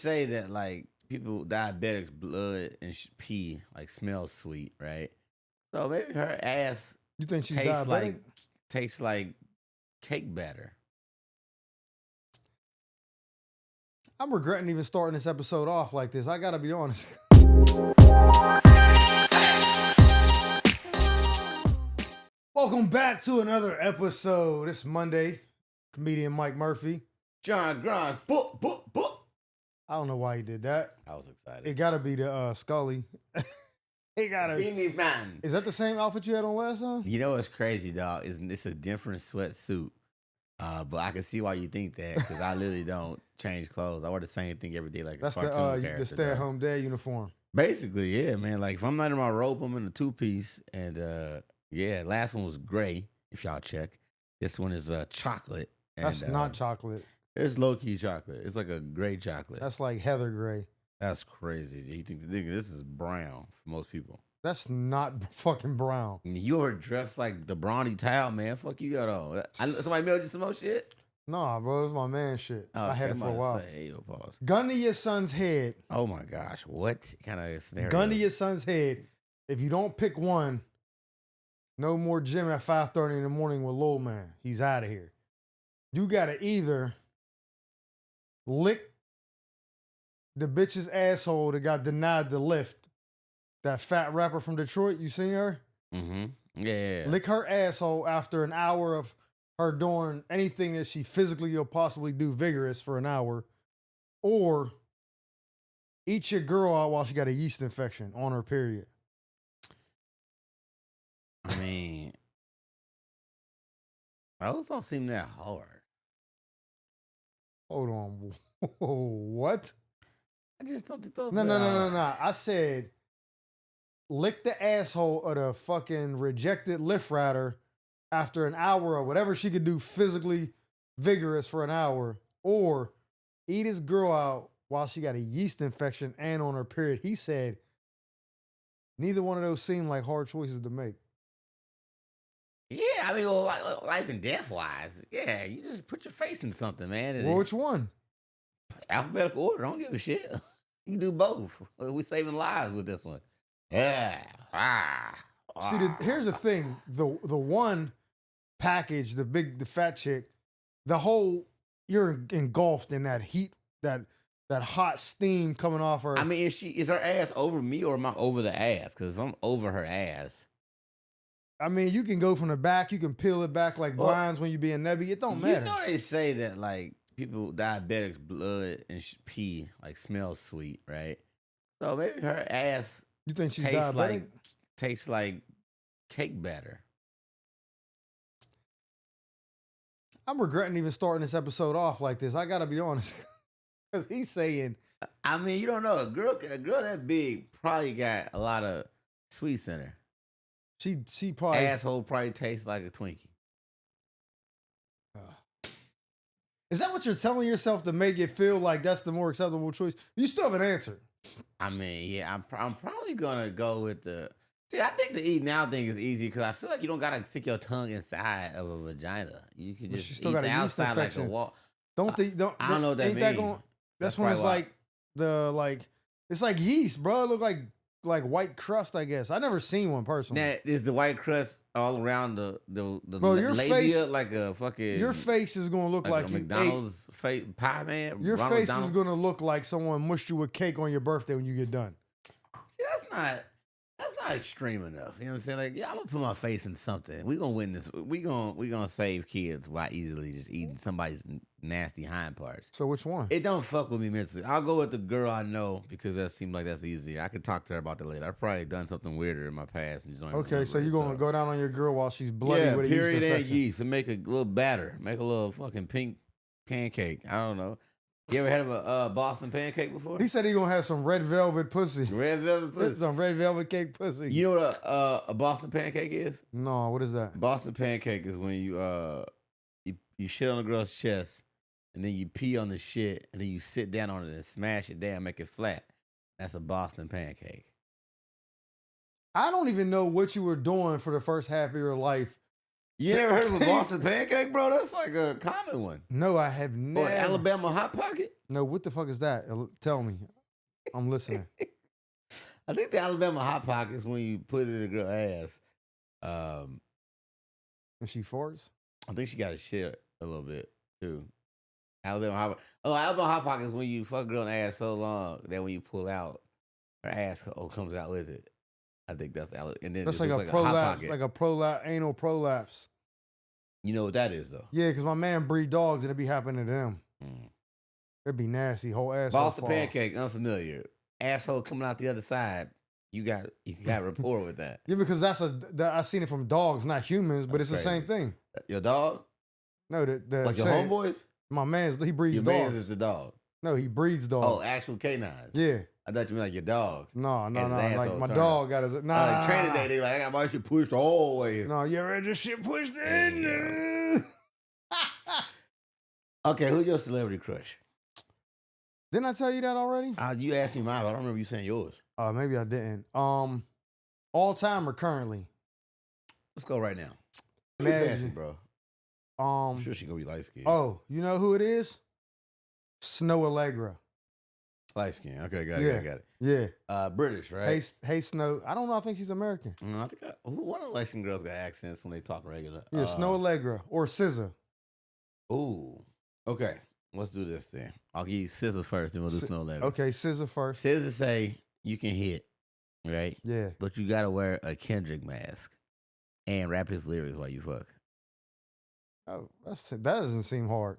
say that like people diabetics blood and pee like smells sweet, right? So maybe her ass You think she's tastes diabetic? like cake batter. I'm regretting even starting this episode off like this. I gotta be honest. Welcome back to another episode. It's Monday. Comedian Mike Murphy. John Grimes, book. I don't know why he did that. I was excited. It gotta be the Scully. It gotta. Beanie Man. Is that the same outfit you had on last time? You know what's crazy, dog? It's a different sweatsuit. But I can see why you think that because I literally don't change clothes. I wear the same thing every day, like That's a cartoon character. the stay-at-home dad uniform. Basically, yeah, man. Like if I'm not in my robe, I'm in a two-piece. And yeah, last one was gray. If y'all check, this one is chocolate. And, That's not chocolate. It's low-key chocolate. It's like a gray chocolate. That's like heather gray. That's crazy. You think this is brown for most people? That's not fucking brown. You were dressed like the Brawny towel, man. Fuck you got on. Somebody mailed you some more shit? Nah, bro, it's my man shit. Oh, I had it for a while. Hey, yo, pause. Gun to your son's head. Oh my gosh, what kind of scenario? Gun to your son's head. If you don't pick one, no more gym at 5:30 in the morning with Lil Man. He's out of here. You gotta either lick the bitch's asshole that got denied the lift. That fat rapper from Detroit, you seen her? Mm-hmm. Yeah. Lick her asshole after an hour of her doing anything that she physically or possibly do vigorous for an hour. Or eat your girl out while she got a yeast infection on her period. I mean, those don't seem that hard. Hold on. What? I just don't think those No. I said lick the asshole of the fucking rejected lift rider after an hour or whatever she could do physically vigorous for an hour, or eat his girl out while she got a yeast infection and on her period. He said neither one of those seem like hard choices to make. Yeah, I mean, well, life and death wise, yeah, you just put your face in something, man. Well, which one? Alphabetical order. Don't give a shit. You can do both. We're saving lives with this one. Yeah. See, here's the thing: the one package, the fat chick, you're engulfed in that heat, that hot steam coming off her. I mean, is her ass over me or am I over the ass? Because if I'm over her ass, I mean, you can go from the back, you can peel it back like blinds when you being nebby. It don't matter. You know they say that like people diabetics blood and pee like smells sweet, right? So maybe her ass. You think she's diabetic? Tastes like cake batter. I'm regretting even starting this episode off like this. I gotta be honest, because he's saying. I mean, you don't know a girl that big probably got a lot of sweets in her. She probably asshole probably tastes like a Twinkie. Is that what you're telling yourself to make it feel like that's the more acceptable choice? You still haven't answered. I mean, yeah, I'm probably gonna go with the. See, I think the eat now thing is easy because I feel like you don't gotta stick your tongue inside of a vagina. You can just eat the outside like a wall. I don't know what that means. That's when it's it's like yeast, bro. It look like white crust, I guess. I never seen one personally. Now, is the white crust all around the bro, your labia face, like a fucking. Your face is gonna look like a McDonald's pie man. Your face is gonna look like someone mushed you a cake on your birthday when you get done. See, that's not extreme enough. You know what I'm saying? Like, yeah, I'm gonna put my face in something. We gonna win this. We gonna save kids by easily just eating somebody's nasty hind parts. So which one? It don't fuck with me mentally. I'll go with the girl I know because that seems like that's easier. I could talk to her about that later. I've probably done something weirder in my past and just don't. Okay, so you're gonna go down on your girl while she's bloody with a period yeast and yeast and make a little batter, make a little fucking pink pancake. I don't know. You ever had a Boston pancake before? He said he gonna have some red velvet pussy. Red velvet pussy? Some red velvet cake pussy. You know what a Boston pancake is? No, what is that? Boston pancake is when you shit on a girl's chest and then you pee on the shit and then you sit down on it and smash it down, make it flat. That's a Boston pancake. I don't even know what you were doing for the first half of your life You never heard of a Boston pancake, bro? That's like a common one. No, I have Or never. Alabama hot pocket. No, what the fuck is that? Tell me. I'm listening. I think the Alabama hot pocket is when you put it in a girl ass. And she farts? I think she got to shit a little bit too. Alabama hot pocket is when you fuck a girl in the ass so long that when you pull out, her ass comes out with it. I think that's and then That's it's like a hot prolapse, pocket. like a prolapse, anal prolapse. You know what that is though? Yeah, because my man breed dogs and it be happening to them. Mm. It'd be nasty, whole ass. Boston pancake, unfamiliar. Asshole coming out the other side. You got rapport with that. Yeah, because I seen it from dogs, not humans, but That's it's the same crazy. thing. Your dog? No, Like your homeboys? My man's he breeds Your dogs. man's is the dog. No, he breeds dogs. Oh, actual canines. Yeah. I thought you meant like your dog. No. His Like asshole my turned dog got his. Nah. Like training day, they like, I got my shit pushed all the way. No, you ever had your shit pushed in? Okay, who's your celebrity crush? Didn't I tell you that already? You asked me mine, but I don't remember you saying yours. Maybe I didn't. All time or currently? Let's go right now. Be Imagine. fancy, bro. I'm sure she gonna be light skinned. Oh, you know who it is? Snow Allegra. Light skin. Okay, got it. Yeah. British, right? Hey, Snow. I don't know. I think she's American. I think one of the light skinned girls got accents when they talk regular. Yeah, Snow Allegra or SZA. Ooh. Okay. Let's do this then. I'll give you Scissor first, then we'll do Snow Allegra. Okay, SZA first. Scissor say you can hit, right? Yeah. But you gotta wear a Kendrick mask and rap his lyrics while you fuck. Oh, that doesn't seem hard.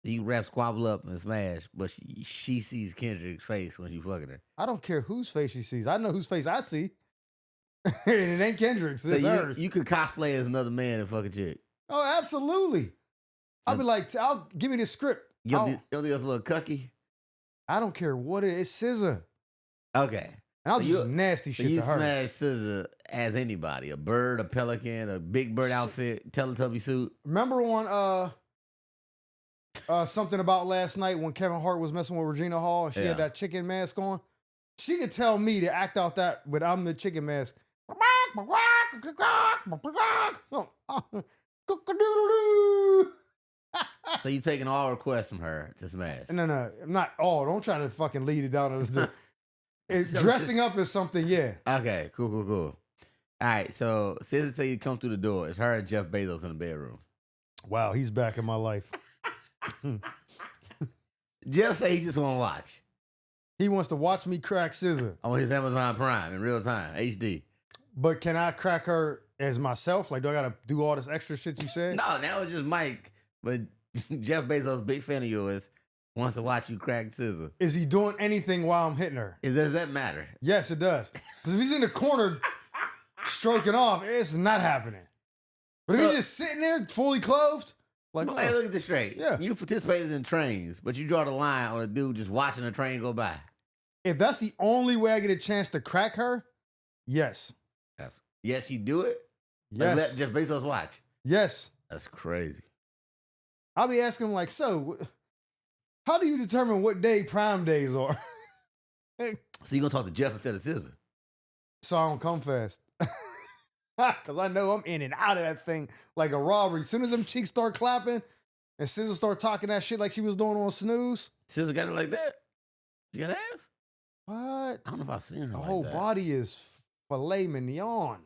You rap Squabble Up and Smash, but she sees Kendrick's face when you fucking her. I don't care whose face she sees. I know whose face I see. And it ain't Kendrick's. So It's hers. you could cosplay as another man and fuck a chick. Oh, absolutely. I'll be like, give me the script. You'll do a little cucky. I don't care what it is. It's SZA. Okay. And I'll So do some nasty shit you to her. smash Scissor as anybody. A bird, a pelican, a big bird outfit, Teletubby suit. Remember on something about last night when Kevin Hart was messing with Regina Hall and she had that chicken mask on? She could tell me to act out that, but I'm the chicken mask. So you taking all requests from her to smash? No, I'm not all. Don't try to fucking lead it down to this. Dressing up is something, yeah. Okay, cool. All right, so Scissor tell you come through the door. It's her and Jeff Bezos in the bedroom. Wow, he's back in my life. Jeff say he just want to watch. He wants to watch me crack SZA. On his Amazon Prime in real time, HD. But can I crack her as myself? Like, do I got to do all this extra shit you said? No, that was just Mike. But Jeff Bezos, big fan of yours, wants to watch you crack SZA. Is he doing anything while I'm hitting her? Does that matter? Yes, it does. Because if he's in the corner stroking off, it's not happening. But if he's just sitting there fully clothed, like, hey, look at this straight. Yeah. You participated in trains, but you draw the line on a dude just watching a train go by. If that's the only way I get a chance to crack her, yes. Yes, you do it? Yes. Like, let Jeff Bezos watch. Yes. That's crazy. I'll be asking him, like, so, how do you determine what day Prime days are? So you gonna talk to Jeff instead of SZA? So I don't come fast. Because I know I'm in and out of that thing like a robbery. As soon as them cheeks start clapping and SZA start talking that shit like she was doing on Snooze. SZA got it like that? You got ass? What? I don't know if I've seen her The like whole that. body is filet mignon.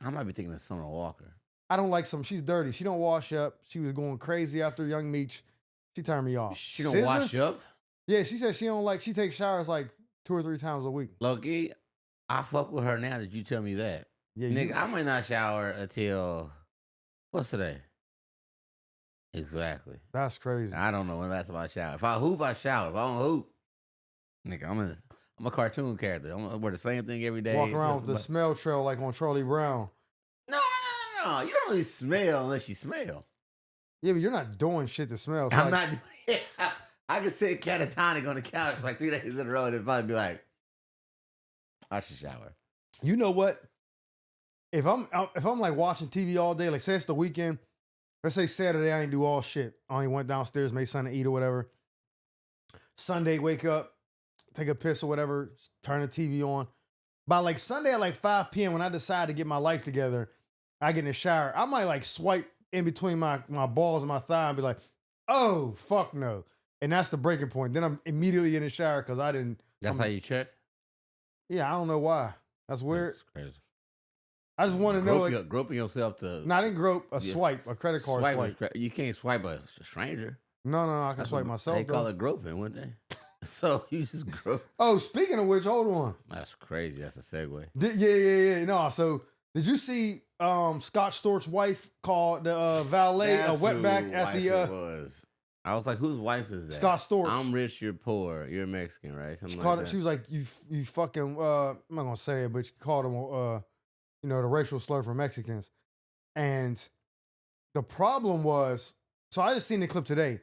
I might be thinking of Summer Walker. I don't like some. She's dirty. She don't wash up. She was going crazy after Young Meech. She turned me off. She don't SZA? wash up? Yeah, she said she don't like, she takes showers like 2 or 3 times a week. Loki, I fuck with her now that you tell me that. Yeah, Nigga, I might not shower until, what's today? Exactly. That's crazy. I don't know when last time I shower. If I hoop, I shower. If I don't hoop, nigga, I'm a cartoon character. I'm gonna wear the same thing every day. Walk around with the smell trail like on Charlie Brown. No. You don't really smell unless you smell. Yeah, but you're not doing shit to smell. So I'm not doing it. I could sit catatonic on the couch for like 3 days in a row and then probably be like, I should shower. You know what? If I'm like watching TV all day, like say it's the weekend, let's say Saturday I ain't do all shit. I only went downstairs, made something to eat or whatever. Sunday, wake up, take a piss or whatever, turn the TV on. By like Sunday at like 5 p.m. when I decide to get my life together, I get in the shower, I might like swipe in between my balls and my thigh and be like, oh, fuck no. And that's the breaking point. Then I'm immediately in the shower because I didn't. That's how you check? Yeah, I don't know why. That's weird. That's crazy. I just want to know. Groping yourself to. No, I didn't grope. A swipe, a credit card swipe. You can't swipe a stranger. No, I can swipe myself. They call it groping, wouldn't they? So you just grope. Oh, speaking of which, hold on. That's crazy. That's a segue. Yeah. No, so did you see Scott Storch's wife called the valet a wetback at the? Was. I was like, whose wife is that? Scott Storch. I'm rich, you're poor. You're Mexican, right? Something like that. She was like, you fucking. I'm not gonna say it, but she called him, the racial slur for Mexicans. And the problem was, so I just seen the clip today.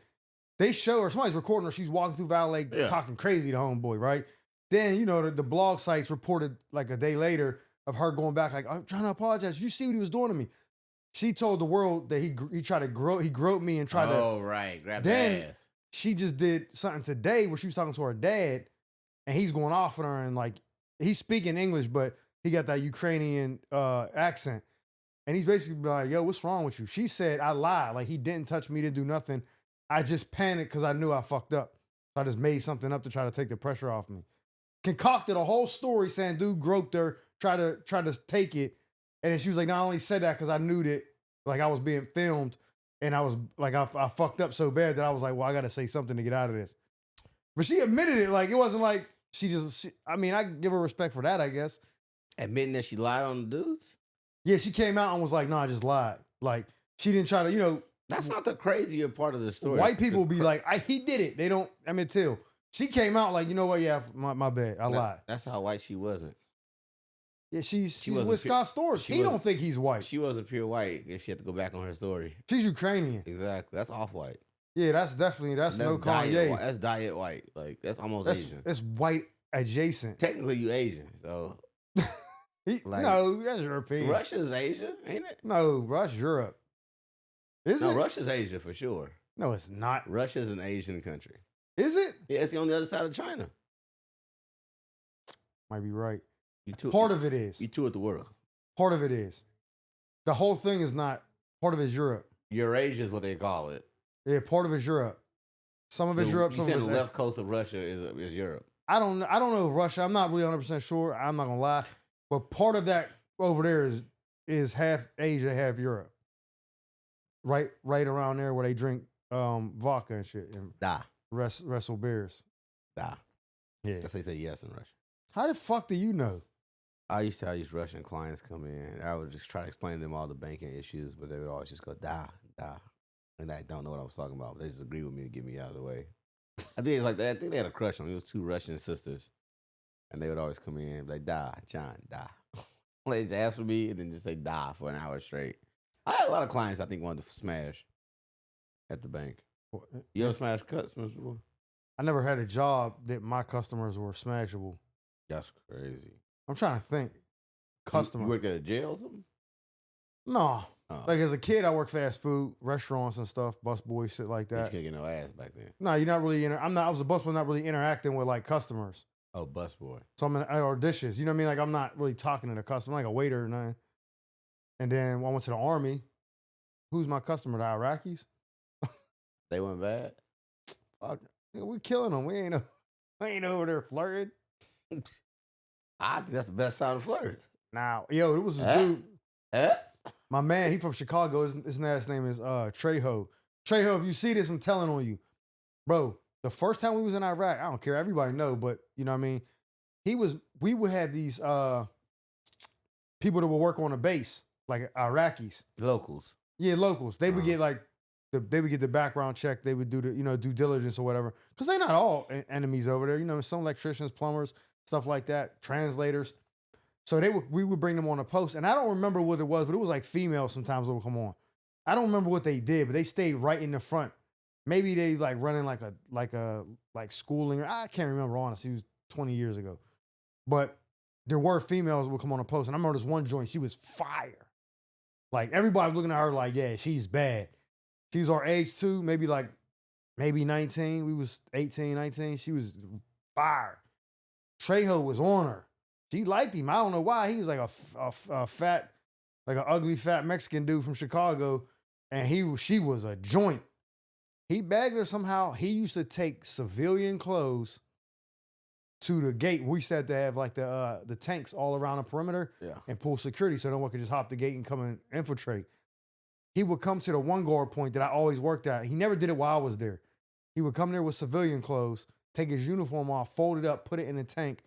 They show her, somebody's recording her, she's walking through valet talking crazy to homeboy, right? Then, the blog sites reported like a day later of her going back like, I'm trying to apologize. You see what he was doing to me? She told the world that he tried to groped me and tried to. Oh, right. Grab the ass. She just did something today where she was talking to her dad and he's going off on her and like, he's speaking English, but he got that Ukrainian accent. And he's basically like, yo, what's wrong with you? She said, I lied. Like, he didn't touch me, didn't do nothing. I just panicked because I knew I fucked up. So I just made something up to try to take the pressure off me. Concocted a whole story saying dude groped her, tried to take it. And then she was like, no, I only said that because I knew that like I was being filmed and I was like, I fucked up so bad that I was like, well, I got to say something to get out of this. But she admitted it. Like, it wasn't like I give her respect for that, I guess. Admitting that she lied on the dudes? Yeah, she came out and was like, no, I just lied. Like, she didn't try to, That's not the crazier part of the story. White people be like, he did it. They don't, tell. She came out like, you know what? Yeah, my bad. I lied. That's how white she wasn't. Yeah, she's with Scott Storch. He don't think he's white. She wasn't pure white if she had to go back on her story. She's Ukrainian. Exactly. That's off-white. Yeah, that's no Kanye. That's diet white. Like, that's almost Asian. That's white adjacent. Technically, you Asian, so. No, that's European. Russia's Asia, ain't it? No, Russia's Europe. Is it? No, Russia's Asia for sure. No, it's not. Russia's an Asian country. Is it? Yeah, it's on the other side of China. Might be right. Part of it is. You toured the world. Part of it is. The whole thing is not. Part of it is Europe. Eurasia is what they call it. Yeah, part of it's Europe. Some of it's Europe. You said the left coast of Russia is Europe. I don't know Russia. I'm not really 100% sure. I'm not gonna lie, but part of that over there is half Asia, half Europe. Right around there where they drink vodka and shit and wrestle beers. Yeah, that's how they say yes in Russia. How the fuck do you know? I used to have these Russian clients come in. I would just try to explain to them all the banking issues, but they would always just go da. And I don't know what I was talking about. But they just agree with me to get me out of the way. I think it's like that. I think they had a crush on me. It was two Russian sisters. And they would always come in and be like, da, John, da. They just ask for me and then just say da for an hour straight. I had a lot of clients I think wanted to smash at the bank. You ever smashed customers before? I never had a job that my customers were smashable. That's crazy. I'm trying to think. Customer. You work at a jail or something? No. Oh. Like as a kid, I worked fast food, restaurants and stuff, busboy, shit like that. You couldn't get no ass back then. No, you're not really. I was a busboy, not really interacting with like customers. Oh, busboy. So or dishes. You know what I mean? Like I'm not really talking to the customer, I'm like a waiter or nothing. And then when I went to the army, who's my customer? The Iraqis. They went bad. Fuck, we killing them. We ain't over there flirting. I think that's the best side of flirt. Now, yo, it was this dude. My man, he from Chicago. His last name is Trejo. Trejo, if you see this, I'm telling on you. Bro, the first time we was in Iraq, I don't care. Everybody know, but you know what I mean? We would have these people that would work on a base, like Iraqis. Locals. Yeah, locals. They would get like, they would get the background check. They would do the, due diligence or whatever. Because they're not all enemies over there. Some electricians, plumbers, stuff like that, translators. So we would bring them on a post, and I don't remember what it was, but it was like females sometimes that would come on. I don't remember what they did, but they stayed right in the front. Maybe they like running like schooling. I can't remember honestly. It was 20 years ago, but there were females that would come on a post, and I remember this one joint. She was fire. Like everybody was looking at her like, yeah, she's bad. She's our age too, maybe 19. We was 18, 19. She was fire. Trejo was on her. She liked him. I don't know why. He was like a fat, like an ugly fat Mexican dude from Chicago, and she was a joint. He bagged her somehow. He used to take civilian clothes to the gate. We used to have like the tanks all around the perimeter and pull security so no one could just hop the gate and come and infiltrate. He would come to the one guard point that I always worked at. He never did it while I was there. He would come there with civilian clothes, take his uniform off, fold it up, put it in the tank,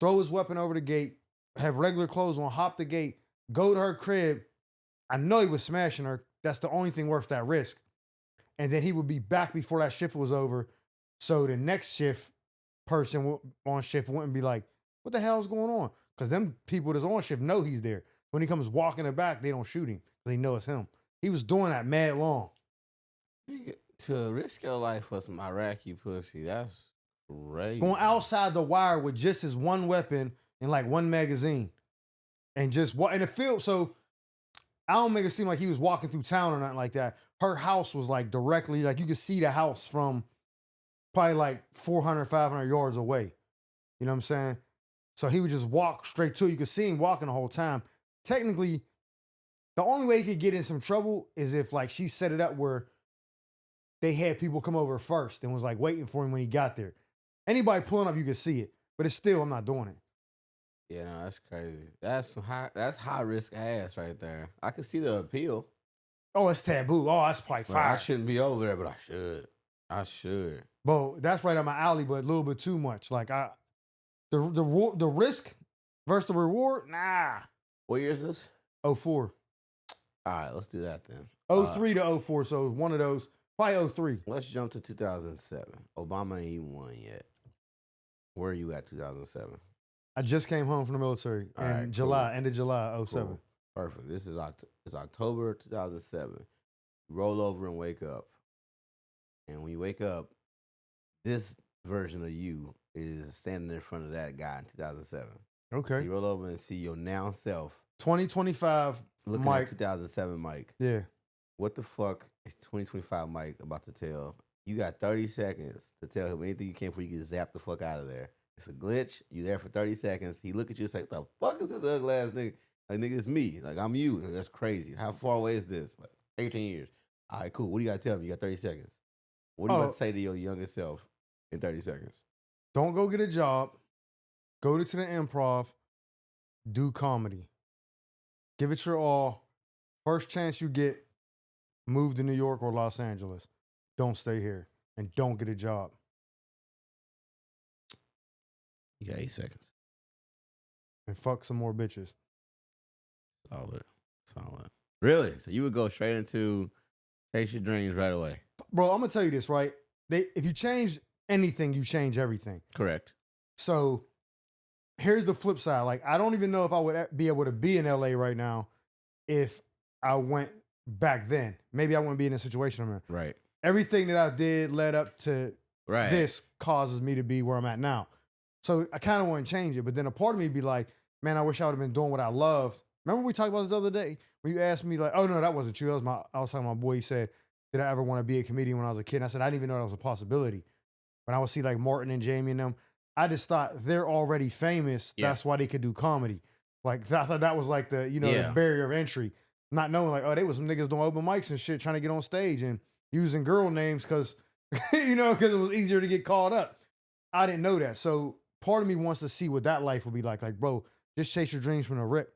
throw his weapon over the gate, have regular clothes on, hop the gate, go to her crib. I know he was smashing her. That's the only thing worth that risk. And then he would be back before that shift was over. So the next shift person on shift wouldn't be like, what the hell's going on? Because them people that's on shift know he's there. When he comes walking it back, they don't shoot him. They know it's him. He was doing that mad long. To risk your life for some Iraqi pussy, that's crazy. Going outside the wire with just his one weapon and like one magazine. And just what in the field. So I don't make it seem like he was walking through town or nothing like that. Her house was like directly, like you could see the house from probably like 400, 500 yards away. You know what I'm saying? So he would just walk straight to it. You could see him walking the whole time. Technically, the only way he could get in some trouble is if like she set it up where they had people come over first and was like waiting for him when he got there. Anybody pulling up, you could see it. But it's still, I'm not doing it. Yeah, no, that's crazy. That's high risk ass right there. I could see the appeal. Oh, it's taboo. Oh, that's probably fire. I shouldn't be over there, but I should. I should. Bro, that's right up my alley, but a little bit too much. Like the risk versus the reward, nah. What year is this? 04. All right, let's do that then. 03 to 04, so one of those. Probably 03. Let's jump to 2007. Obama ain't even won yet. Where are you at 2007? I just came home from the military in July, end of July, 07. Cool. Perfect. This is it's October 2007. Roll over and wake up. And when you wake up, this version of you is standing in front of that guy in 2007. Okay. You roll over and see your now self. 2025 looking Mike. at 2007 Mike. Yeah. What the fuck is 2025 Mike about to tell? You got 30 seconds to tell him anything you can before you get zapped the fuck out of there. It's a glitch. You there for 30 seconds. He look at you and say, the fuck is this ugly ass nigga? Like, nigga, it's me. Like, I'm you. Like, that's crazy. How far away is this? Like, 18 years. All right, cool. What do you got to tell me? You got 30 seconds. What do you about to say to your younger self in 30 seconds? Don't go get a job. Go to the improv. Do comedy. Give it your all. First chance you get, move to New York or Los Angeles. Don't stay here. And don't get a job. You got 8 seconds. And fuck some more bitches. Solid. Really? So you would go straight into chase your dreams right away? Bro, I'm going to tell you this, right? If you change anything, you change everything. Correct. So here's the flip side. Like, I don't even know if I would be able to be in LA right now if I went back then. Maybe I wouldn't be in the situation I'm in. Right. Everything that I did led up to this causes me to be where I'm at now. So I kind of want to change it. But then a part of me be like, man, I wish I would have been doing what I loved. Remember we talked about this the other day? When you asked me like, oh, no, that wasn't you. I was talking to my boy. He said, did I ever want to be a comedian when I was a kid? And I said, I didn't even know that was a possibility. When I would see like Martin and Jamie and them, I just thought they're already famous. Yeah. That's why they could do comedy. Like, I thought that was like the, the barrier of entry. Not knowing like, oh, they was some niggas doing open mics and shit trying to get on stage and using girl names because, because it was easier to get called up. I didn't know that. So part of me wants to see what that life would be like. Like, bro, just chase your dreams from the rip.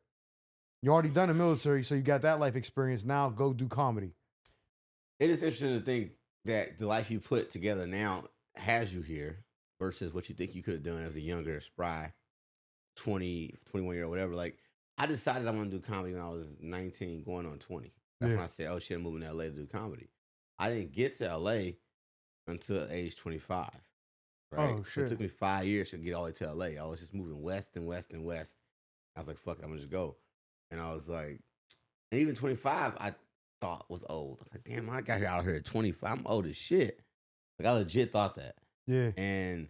You already done the military, so you got that life experience. Now go do comedy. It is interesting to think that the life you put together now has you here versus what you think you could have done as a younger, spry, 20, 21-year-old, whatever. Like, I decided I want to do comedy when I was 19, going on 20. That's when I said, oh, shit, I'm moving to LA to do comedy. I didn't get to LA until age 25. Right? Oh, shit. So it took me 5 years to get all the way to LA. I was just moving west and west and west. I was like, fuck it, I'm going to just go. And I was like, and even 25, I thought was old. I was like, damn, I got here out here at 25. I'm old as shit. Like, I legit thought that. Yeah. And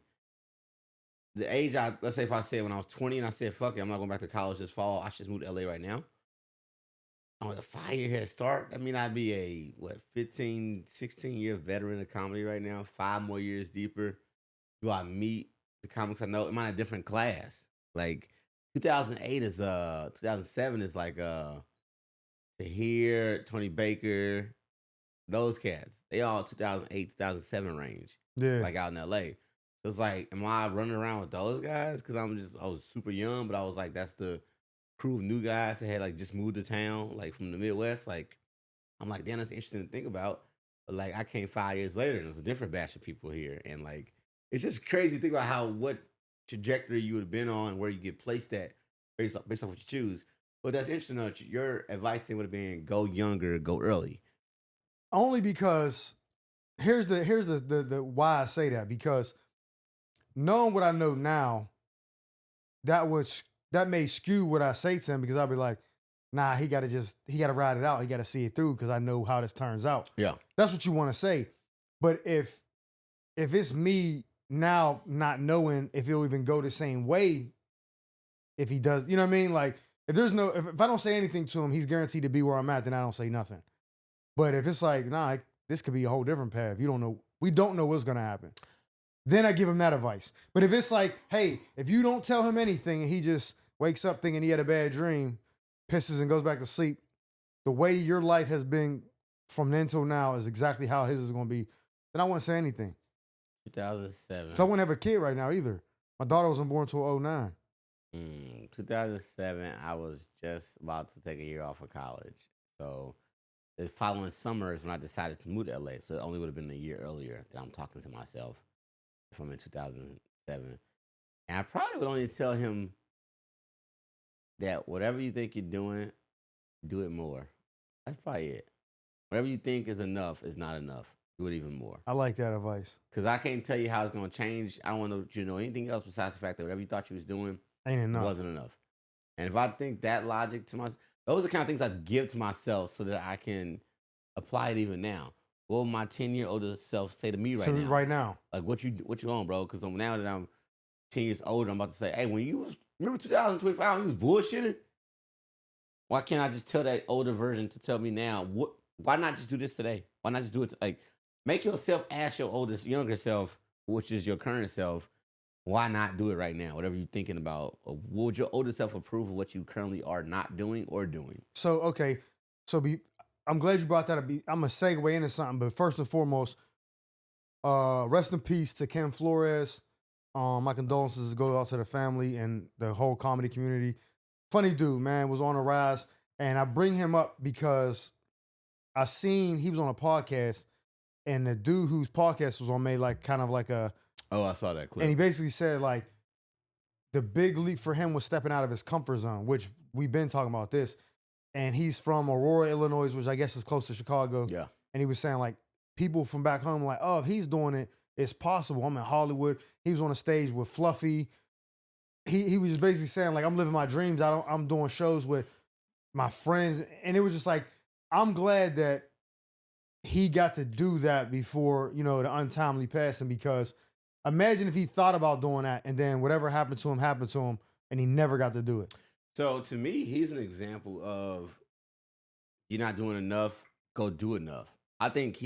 the age let's say if I said when I was 20 and I said, fuck it, I'm not going back to college this fall, I should just move to LA right now. I'm like a 5-year head start. I mean, I'd be a, 15, 16-year veteran of comedy right now, 5 more years deeper. Do I meet the comics I know? Am I in a different class? Like, 2008 is 2007 is like to hear Tony Baker, those cats. They all 2008, 2007 range. Yeah. Like out in LA. So it's like, am I running around with those guys? Because I was super young, but I was like, that's the crew of new guys that had like just moved to town, like from the Midwest. Like, I'm like, damn, that's interesting to think about. But like, I came 5 years later and there's a different batch of people here. And like, it's just crazy to think about what trajectory you would have been on, where you get placed at based on what you choose. But that's interesting though. Your advice thing would have been go younger, go early. Only because here's the why I say that, because knowing what I know now, that may skew what I say to him, because I'll be like, nah, he gotta ride it out. He gotta see it through because I know how this turns out. Yeah. That's what you want to say. But if it's me now not knowing if it'll even go the same way, if he does, you know what I mean? Like if I don't say anything to him, he's guaranteed to be where I'm at, then I don't say nothing. But if it's like, nah, this could be a whole different path. We don't know what's gonna happen. Then I give him that advice. But if it's like, hey, if you don't tell him anything and he just wakes up thinking he had a bad dream, pisses and goes back to sleep, the way your life has been from then till now is exactly how his is going to be, then I wouldn't say anything. 2007. So I wouldn't have a kid right now either. My daughter wasn't born until 09. 2007, I was just about to take a year off of college. So the following summer is when I decided to move to LA. So it only would have been a year earlier that I'm talking to myself if I'm in 2007. And I probably would only tell him that whatever you think you're doing, do it more. That's probably it. Whatever you think is enough is not enough. Do it even more. I like that advice. Because I can't tell you how it's going to change. I don't want you to know anything else besides the fact that whatever you thought you was doing ain't enough. Wasn't enough. And if I think that logic to myself, those are the kind of things I give to myself so that I can apply it even now. What will my 10-year older self say to me now? Right now. Like, what you on, bro? Because now that I'm 10 years older, I'm about to say, hey, remember 2025 when you was bullshitting? Why can't I just tell that older version to tell me now? Why not just do this today? Why not just do it? Like, make yourself ask your younger self, which is your current self, why not do it right now? Whatever you're thinking about, would your older self approve of what you currently are not doing or doing? So, okay. So I'm glad you brought that up. I'm going to segue into something, but first and foremost, rest in peace to Ken Flores. My condolences go out to the family and the whole comedy community. Funny dude, man, was on a rise. And I bring him up because I seen he was on a podcast, and the dude whose podcast was on made like kind of like a... Oh, I saw that clip. And he basically said like the big leap for him was stepping out of his comfort zone, which we've been talking about this. And he's from Aurora, Illinois, which I guess is close to Chicago. Yeah. And he was saying like people from back home like, oh, if he's doing it, it's possible. I'm in Hollywood. He was on a stage with Fluffy. He was basically saying like, I'm living my dreams. I'm doing shows with my friends. And it was just like, I'm glad that he got to do that before, the untimely passing, because imagine if he thought about doing that and then whatever happened to him and he never got to do it. So to me, he's an example of you're not doing enough, go do enough. I think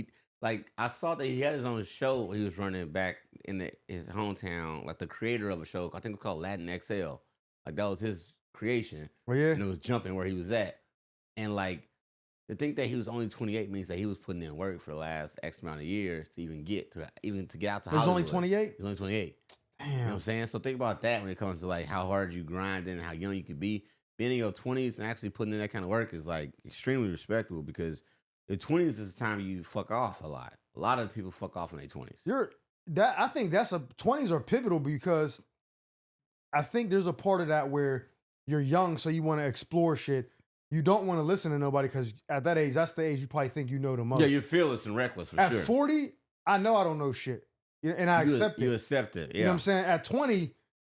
I saw that he had his own show he was running back in his hometown, like the creator of a show, I think it was called Latin XL. Like that was his creation. Well, yeah. And it was jumping where he was at. And like, to think that he was only 28 means that he was putting in work for the last X amount of years to even get out to Hollywood. He's only 28? He's only 28. Damn. You know what I'm saying? So think about that when it comes to like how hard you grind and how young you could be. Being in your 20s and actually putting in that kind of work is like extremely respectable, because the 20s is the time you fuck off a lot. A lot of people fuck off in their 20s. I think 20s are pivotal, because I think there's a part of that where you're young, so you want to explore shit. You don't want to listen to nobody, because at that age, that's the age you probably think you know the most. Yeah, you're fearless and reckless for sure. At 40, I know I don't know shit. And I accept it. You accept it, yeah. You know what I'm saying? At 20,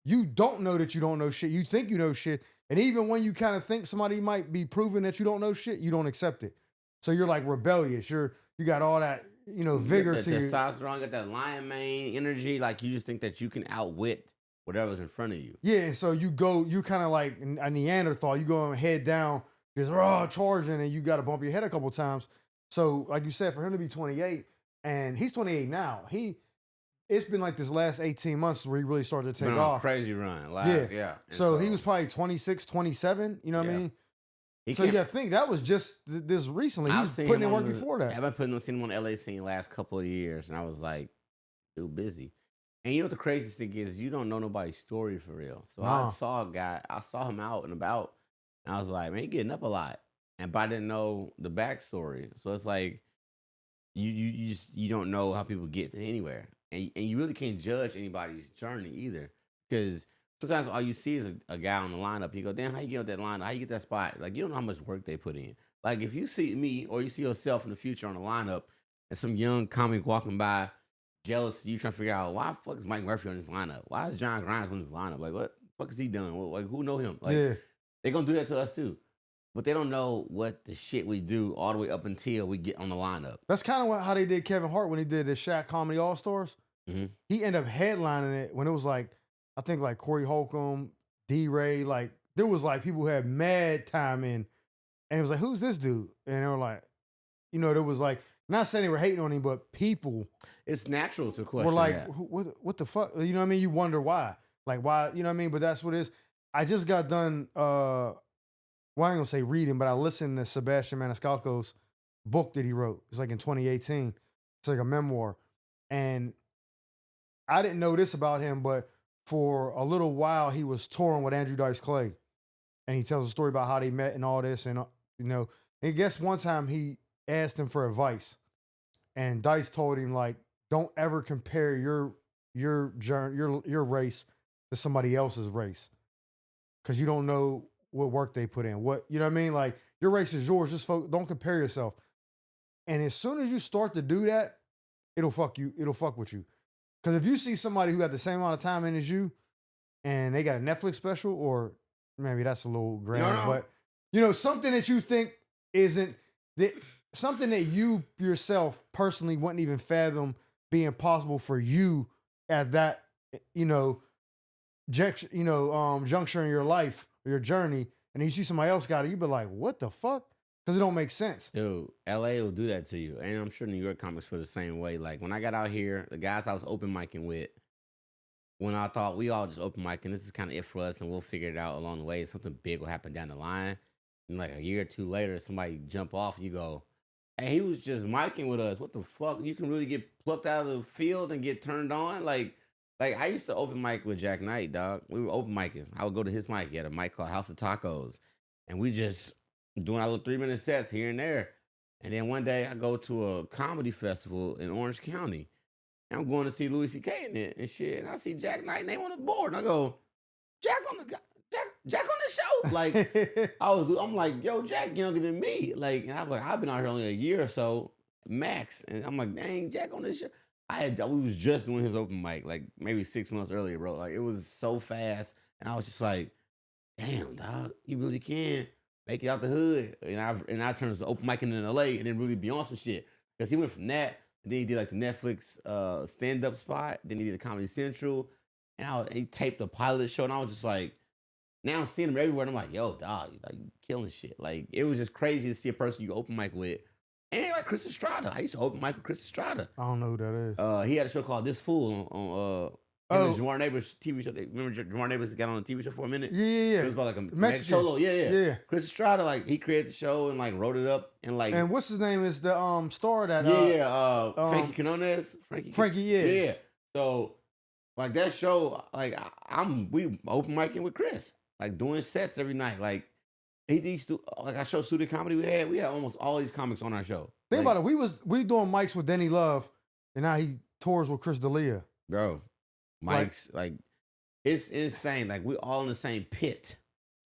you don't know that you don't know shit. You think you know shit. And even when you kind of think somebody might be proving that you don't know shit, you don't accept it. So you're like rebellious. You got all that, vigor to you. Testosterone, you got that lion mane energy. Like you just think that you can outwit whatever's in front of you. Yeah, and so you kind of like a Neanderthal. You go head down, just charging, and you got to bump your head a couple times. So like you said, for him to be 28, and he's 28 now, it's been like this last 18 months where he really started to take Been on a off. crazy run. Yeah. And So he was probably 26, 27. You know what I mean? So you got to think that was just this recently. He was putting in work before that. I've been seen him on the LA scene last couple of years, and I was like, dude, busy. And you know what the craziest thing is? You don't know nobody's story for real. So I saw him out and about, and I was like, man, he getting up a lot. But I didn't know the backstory. So it's like you don't know how people get to anywhere. And you really can't judge anybody's journey either. Because sometimes all you see is a guy on the lineup. You go, damn, how you get on that lineup? How you get that spot? Like, you don't know how much work they put in. Like, if you see me or you see yourself in the future on the lineup and some young comic walking by, jealous, you trying to figure out, why the fuck is Mike Murphy on this lineup? Why is John Grimes on this lineup? Like, what the fuck is he done? Like, who know him? Like, they're going to do that to us too. But they don't know what the shit we do all the way up until we get on the lineup. That's kind of how they did Kevin Hart when he did the Shaq Comedy All-Stars. Mm-hmm. He ended up headlining it when it was like, I think like Corey Holcomb, D-Ray, like there was like people who had mad time in, and it was like, who's this dude? And they were like, you know, there was like, not saying they were hating on him, but people. It's natural to question. We're like, that. What the fuck? You know what I mean? You wonder why. Like, why, you know what I mean? But that's what it is. I just got done, well, I ain't gonna say reading, but I listened to Sebastian Maniscalco's book that he wrote. It's like in 2018. It's like a memoir. And I didn't know this about him, but for a little while, he was touring with Andrew Dice Clay. And he tells a story about how they met and all this. And, you know, and I guess one time he asked him for advice. And Dice told him, like, don't ever compare your race to somebody else's race. Because you don't know what work they put in. What, you know what I mean? Like, your race is yours. Just don't compare yourself. And as soon as you start to do that, it'll fuck you. It'll fuck with you. Because if you see somebody who got the same amount of time in as you, and they got a Netflix special, or maybe that's a little grand, but you know, something that you think isn't that, something that you yourself personally wouldn't even fathom being possible for you at that, you know, juncture in your life or your journey, and you see somebody else got it, you be like, what the fuck? Because it don't make sense. Dude, LA will do that to you. And I'm sure New York comics feel the same way. Like, when I got out here, the guys I was open micing with, when I thought we all just open mic and this is kind of it for us and we'll figure it out along the way, something big will happen down the line. And like a year or two later, somebody jump off and you go, hey, he was just micing with us. What the fuck? You can really get plucked out of the field and get turned on? Like I used to open mic with Jack Knight, dog. We were open micers. I would go to his mic. He had a mic called House of Tacos. And we just doing our little 3-minute sets here and there. And then one day I go to a comedy festival in Orange County. And I'm going to see Louis C.K. in it and shit. And I see Jack Knight name on the board. And I go, Jack on the show. Like, I'm like, yo, Jack younger than me. Like, and I'm like, I've been out here only a year or so, max. And I'm like, dang, Jack on this show. We was just doing his open mic, like maybe 6 months earlier, bro. Like, it was so fast. And I was just like, damn, dog, you really can make it out the hood. And I turned to open mic in LA and then really be on some shit. Because he went from that, and then he did like the Netflix stand-up spot. Then he did the Comedy Central. And he taped a pilot show. And I was just like, now I'm seeing him everywhere. And I'm like, yo, dog, like, you killing shit. Like, it was just crazy to see a person you open mic with. And like Chris Estrada. I used to open mic with Chris Estrada. I don't know who that is. He had a show called This Fool on Jamar Neighbors TV show. Remember Jamar Neighbors got on the TV show for a minute? Yeah. It was about like a Mexicans. Cholo. Yeah. Chris Estrada, like, he created the show and like wrote it up and like. And what's his name is the star that Frankie Quinones. Frankie, yeah. So like that show, like we open micing with Chris, like doing sets every night. Like he used to, like, I show Student Comedy we had almost all these comics on our show. Think about it. We doing mics with Denny Love, and now he tours with Chris D'Elia. Bro, mics, like it's insane. Like, we all in the same pit.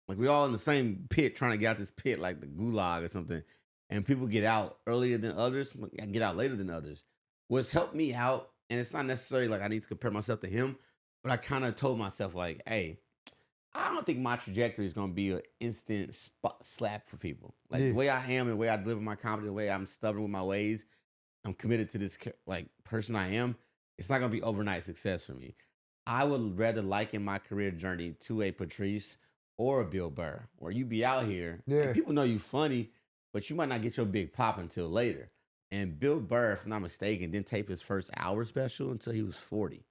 Like, we all in the same pit trying to get out this pit, like the gulag or something. And people get out earlier than others, get out later than others. What's helped me out, and it's not necessarily like I need to compare myself to him, but I kind of told myself, like, hey, I don't think my trajectory is going to be an instant slap for people. Like, the way I am and the way I deliver my comedy, the way I'm stubborn with my ways, I'm committed to this, like, person I am. It's not going to be overnight success for me. I would rather liken my career journey to a Patrice or a Bill Burr, where you be out here and people know you funny, but you might not get your big pop until later. And Bill Burr, if I'm not mistaken, didn't tape his first hour special until he was 40.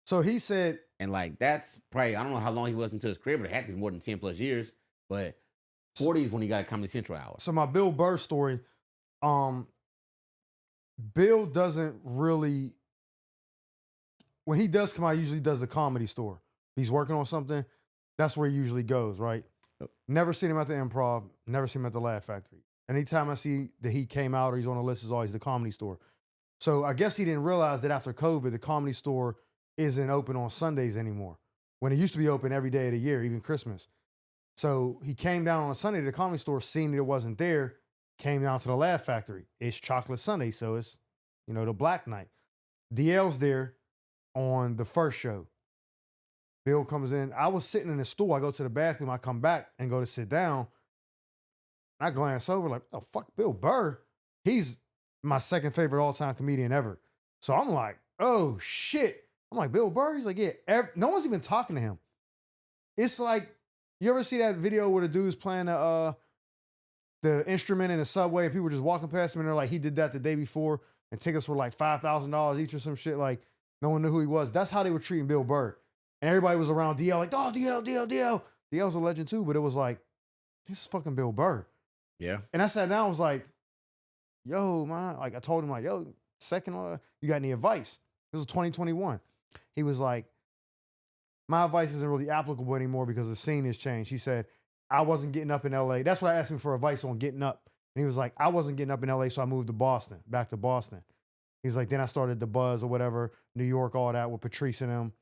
So he said, And like that's probably, I don't know how long he was into his career, but it had to be more than 10 plus years. But 40 is when he got a Comedy Central hour. so my Bill Burr story, Bill doesn't really, when he does come out, he usually does the Comedy Store. If he's working on something, that's where he usually goes, right? Yep. Never seen him at the Improv, never seen him at the Laugh Factory. Anytime I see that he came out or he's on the list, is always the Comedy Store. So I guess he didn't realize that after COVID, the Comedy Store isn't open on Sundays anymore, when it used to be open every day of the year, even Christmas. So he came down on a Sunday to the Comedy Store, seeing that it wasn't there, came down to the Laugh Factory. It's Chocolate Sunday, so it's, the Black Night. DL's there on the first show. Bill comes in. I was sitting in the stool. I go to the bathroom. I come back and go to sit down. I glance over like, what the fuck, Bill Burr? He's my second favorite all-time comedian ever. So I'm like, oh, shit. I'm like, Bill Burr? He's like, yeah. No one's even talking to him. It's like, you ever see that video where the dude's playing the instrument in the subway and people were just walking past him and they're like, he did that the day before and tickets were like $5,000 each or some shit. Like, no one knew who he was. That's how they were treating Bill Burr. And everybody was around DL like, oh, DL. DL's a legend too, but it was like, this is fucking Bill Burr. Yeah. And I sat down, I was like, yo, man. Like, I told him, like, yo, you got any advice? This was 2021. He was like, my advice isn't really applicable anymore because the scene has changed. He said, I wasn't getting up in LA. That's what I asked him for advice on getting up. And he was like, I wasn't getting up in LA, so I moved to Boston, back to Boston. He's like, then I started The Buzz or whatever, New York, all that with Patrice and them.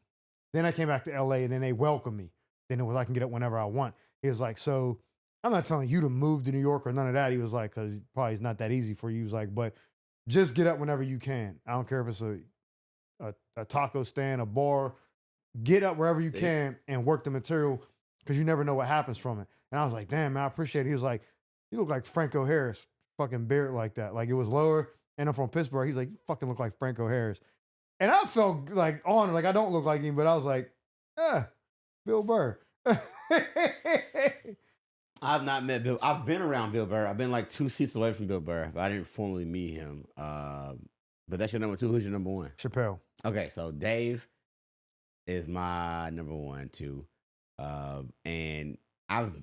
Then I came back to LA and then they welcomed me. Then it was, I can get up whenever I want. He was like, so I'm not telling you to move to New York or none of that. He was like, because probably it's not that easy for you. He was like, but just get up whenever you can. I don't care if it's a taco stand, a bar. Get up wherever you can and work the material because you never know what happens from it. And I was like, damn, man, I appreciate it. He was like, you look like Franco Harris, fucking beard like that. Like it was lower. And I'm from Pittsburgh. He's like, you fucking look like Franco Harris. And I felt like honored. Like I don't look like him, but I was like, Bill Burr. I've not met Bill. I've been around Bill Burr. I've been like 2 seats away from Bill Burr, but I didn't formally meet him. But that's your number 2. Who's your number 1? Chappelle. Okay, so Dave is my number 1 too. And I've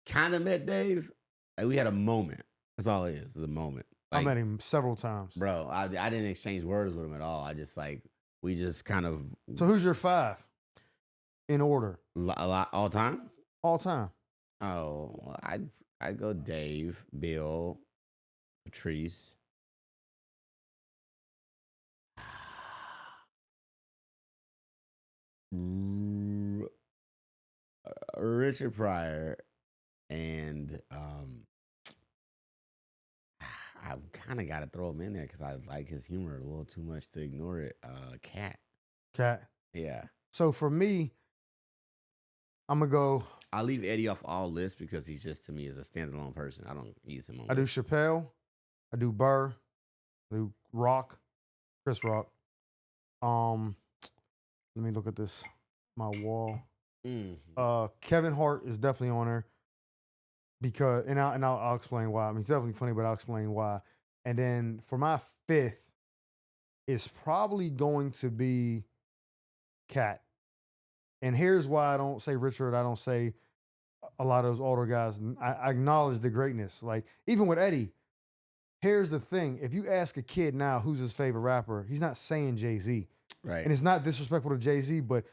kind of met Dave. Like, we had a moment. That's all it is. It's a moment. Like, I met him several times. Bro, I didn't exchange words with him at all. I just we just kind of. So who's your 5 in order? A lot all time? All time. Oh, well, I'd go Dave, Bill, Patrice. Richard Pryor, and I kind of got to throw him in there because I like his humor a little too much to ignore it. Cat. Yeah. So for me, I'm gonna go. I leave Eddie off all lists because he's just, to me, as a standalone person. I don't use him on I do Chappelle. I do Burr. I do Rock. Chris Rock. Let me look at this. My wall. Mm-hmm. Kevin Hart is definitely on there because, and I'll explain why. I mean, it's definitely funny, but I'll explain why. And then for my 5th, it's probably going to be Cat. And here's why I don't say Richard. I don't say a lot of those older guys. I acknowledge the greatness. Like, even with Eddie, here's the thing. If you ask a kid now who's his favorite rapper, he's not saying Jay-Z. Right. And it's not disrespectful to Jay-Z, but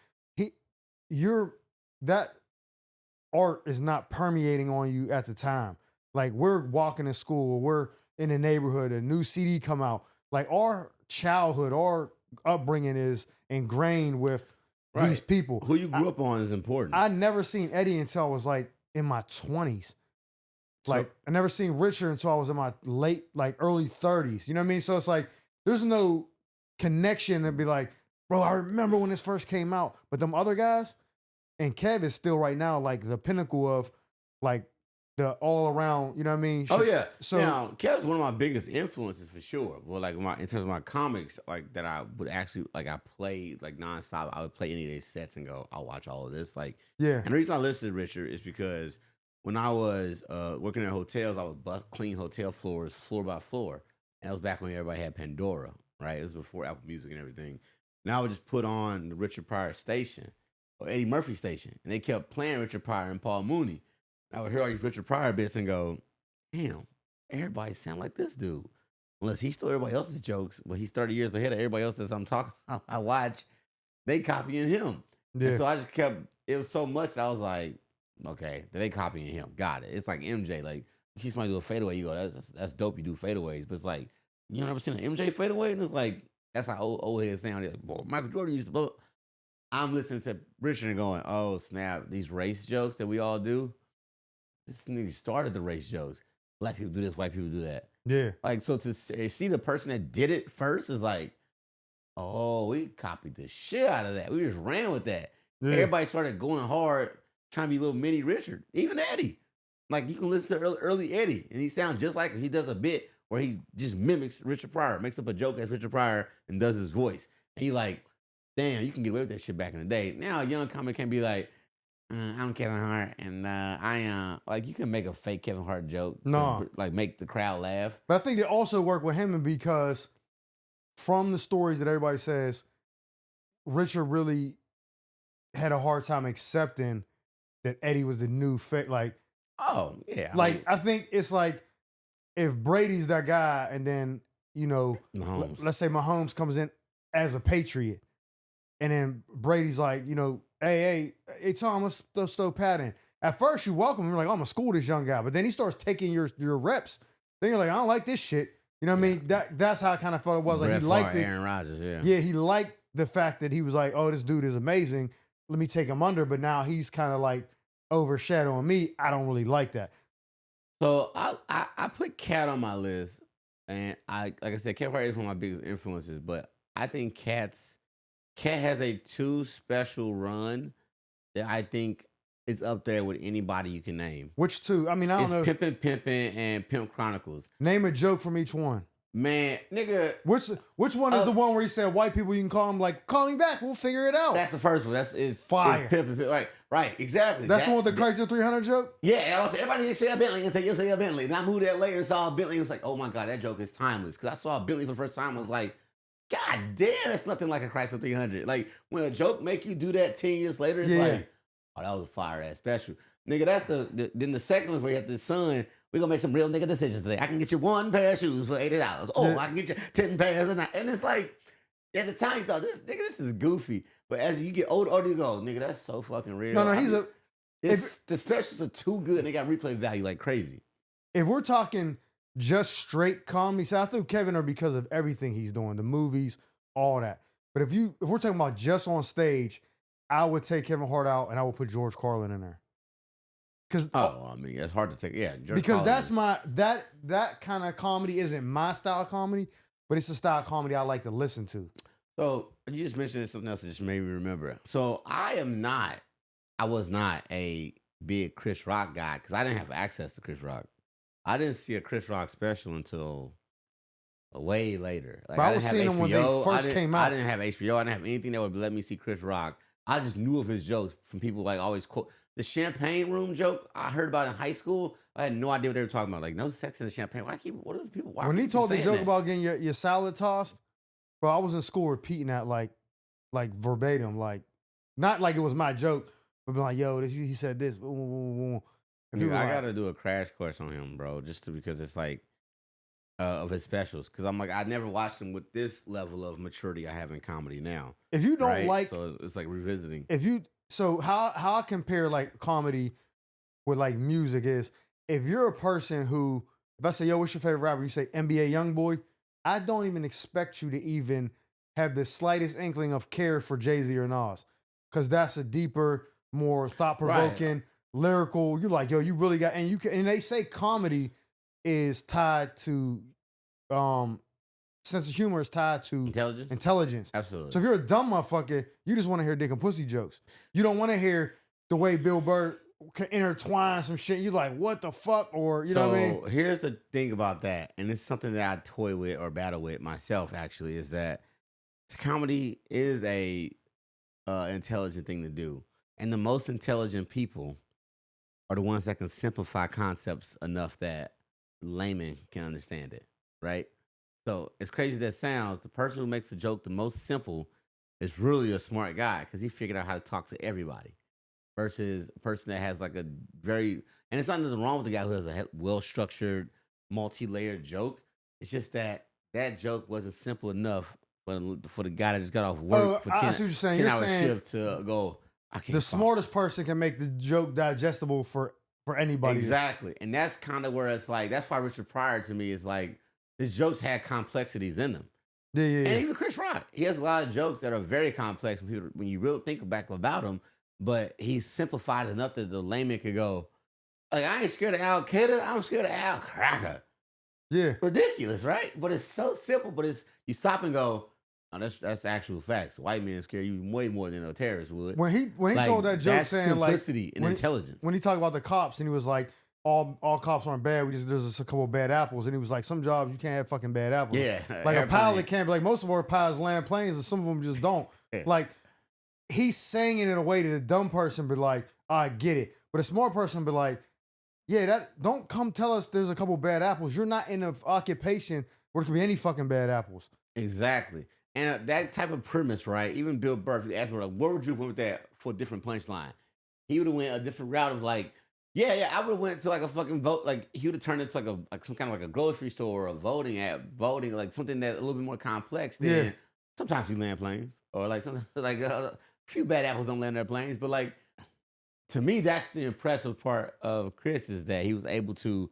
that art is not permeating on you at the time. Like, we're walking in school, or we're in the neighborhood, a new CD come out. Like, our childhood, our upbringing is ingrained with these people. Who you grew up on is important. I never seen Eddie until I was like in my 20s. Like, I never seen Richard until I was in my late, like early 30s. You know what I mean? So it's like, there's no connection to be like, bro, I remember when this first came out. But them other guys, and Kev is still right now like the pinnacle of like the all around, you know what I mean? Oh yeah. So now, Kev's one of my biggest influences for sure. Well, like in terms of my comics, like that I would actually I played like nonstop. I would play any of their sets and go, I'll watch all of this. Like, yeah. And the reason I listened to Richard is because when I was working at hotels, I would clean hotel floors floor by floor. And that was back when everybody had Pandora, right? It was before Apple Music and everything. Now I would just put on the Richard Pryor station or Eddie Murphy station, and they kept playing Richard Pryor and Paul Mooney. And I would hear all these Richard Pryor bits and go, damn, everybody sound like this dude. Unless he stole everybody else's jokes, but he's 30 years ahead of everybody else that I'm talking. I watch, they copying him. Yeah. And so I just kept. It was so much that I was like, okay, they copying him. Got it. It's like MJ. Like you see somebody do a fadeaway, you go, that's dope. You do fadeaways, but it's like you never seen an MJ fadeaway, and it's like that's how old heads sound. Like, boy, Michael Jordan used to blow. I'm listening to Richard and going, oh snap, these race jokes that we all do. This nigga started the race jokes. Black people do this, white people do that. Yeah. Like, so to see the person that did it first is like, oh, we copied the shit out of that. We just ran with that. Yeah. Everybody started going hard, trying to be little mini Richard. Even Eddie. Like, you can listen to early Eddie, and he sounds just like him. He does a bit where he just mimics Richard Pryor, makes up a joke as Richard Pryor, and does his voice. And he like, damn, you can get away with that shit back in the day. Now, a young comic can be like, I'm Kevin Hart, and like you can make a fake Kevin Hart joke, No, like make the crowd laugh. but I think they also work with him because from the stories that everybody says, Richard really had a hard time accepting that Eddie was the new fake. Like, oh yeah, like I think it's like if Brady's that guy, and then let's say Mahomes comes in as a Patriot, and then Brady's like, hey, Thomas, throw Pat in. At first, you welcome him. You're like, oh, I'm going to school this young guy. But then he starts taking your reps. Then you're like, I don't like this shit. You know what I mean? That's how I kind of felt it was. Like, he liked it. Aaron Rodgers, Yeah, he liked the fact that he was like, oh, this dude is amazing. Let me take him under. But now he's kind of like overshadowing me. I don't really like that. So I put Cat on my list. And like I said, Cat Hart is one of my biggest influences. But I think Cat has a too special run that I think is up there with anybody you can name. Which two? I mean, I don't know. Pimpin' and Pimp Chronicles. Name a joke from each one. Man, nigga. Which one is the one where he said white people you can call him like, call me back, we'll figure it out. That's the first one. It's fire. It's Pimp, right, exactly. That's the one with the Chrysler 300 joke? Yeah, everybody didn't say a Bentley and say, you'll say a Bentley. And I moved that later and saw a Bentley and was like, oh my God, that joke is timeless. Because I saw a Bentley for the first time, I was like, God damn, it's nothing like a Chrysler 300. Like, when a joke make you do that 10 years later, it's like, oh, that was a fire-ass special. Nigga, that's then the second one where you have the son, we're going to make some real nigga decisions today. I can get you one pair of shoes for $80. Oh, I can get you 10 pairs of that. And it's like, at the time you thought, this is goofy. But as you get older, you go, nigga, that's so fucking real. No, the specials are too good and they got replay value like crazy. If we're talking just straight comedy, so I think Kevin are because of everything he's doing, the movies, all that. But if we're talking about just on stage, I would take Kevin Hart out and I would put George Carlin in there. I mean, it's hard to take. Yeah, because that's that kind of comedy isn't my style of comedy, but it's a style of comedy I like to listen to. So you just mentioned something else that just made me remember. So I was not a big Chris Rock guy because I didn't have access to Chris Rock. I didn't see a Chris Rock special until way later. Like, but I was seeing them when they first came out. I didn't have HBO. I didn't have anything that would let me see Chris Rock. I just knew of his jokes from people like always quote. The champagne room joke I heard about in high school, I had no idea what they were talking about. Like, no sex in the champagne. What are those people? When he told the joke about getting your salad tossed, bro, I was in school repeating that like verbatim, like not like it was my joke, but being like, yo, he said this. Dude, I gotta do a crash course on him, bro, because it's like of his specials. Because I'm like, I never watched him with this level of maturity I have in comedy now. If you don't like, so it's like revisiting. So how I compare like comedy with like music is if you're a person who, if I say, yo, what's your favorite rapper? You say NBA Youngboy. I don't even expect you to even have the slightest inkling of care for Jay-Z or Nas. Because that's a deeper, more thought-provoking, lyrical. You're like, yo, you really got, and they say comedy is tied to, sense of humor is tied to intelligence. Absolutely. So if you're a dumb motherfucker, you just want to hear dick and pussy jokes. You don't want to hear the way Bill Burr can intertwine some shit. You're like, what the fuck? Or, you know what I mean? So here's the thing about that, and it's something that I toy with or battle with myself, actually, is that comedy is a intelligent thing to do. And the most intelligent people are the ones that can simplify concepts enough that laymen can understand it, right? So as crazy as that sounds, the person who makes the joke the most simple is really a smart guy because he figured out how to talk to everybody. Versus a person that has like a very, and it's not nothing wrong with the guy who has a well structured, multi layered joke. It's just that that joke wasn't simple enough for the guy that just got off work for I see what you're saying. 10-hour shift to go. I can't. The smartest person can make the joke digestible for anybody. Exactly, and that's kind of where it's like. That's why Richard Pryor to me is like his jokes had complexities in them. Yeah. And even Chris Rock, he has a lot of jokes that are very complex when you really think back about them. But he simplified it enough that the layman could go, like, I ain't scared of Al Qaeda, I'm scared of Al Cracker. Yeah. Ridiculous, right? But it's so simple, but it's you stop and go, oh, that's actual facts. White men scare you way more than a terrorist would. When he like, told that joke saying simplicity like and intelligence. When he talked about the cops and he was like, all cops aren't bad. There's just a couple of bad apples. And he was like, some jobs you can't have fucking bad apples. Yeah. Like a pilot can't be like, most of our pilots land planes and some of them just don't. Yeah. Like he's saying it in a way that a dumb person be like, I get it. But a smart person be like, yeah, that don't come tell us there's a couple bad apples. You're not in an occupation where there could be any fucking bad apples. Exactly. And that type of premise, right? Even Bill Burr, if you asked me, like, where would you went with that for a different punchline? He would have went a different route of like, yeah, I would have went to like a fucking vote. Like he would have turned into like some kind of like a grocery store or a voting like something that a little bit more complex than sometimes we land planes or like something like a few bad apples don't land their planes. But like to me, that's the impressive part of Chris is that he was able to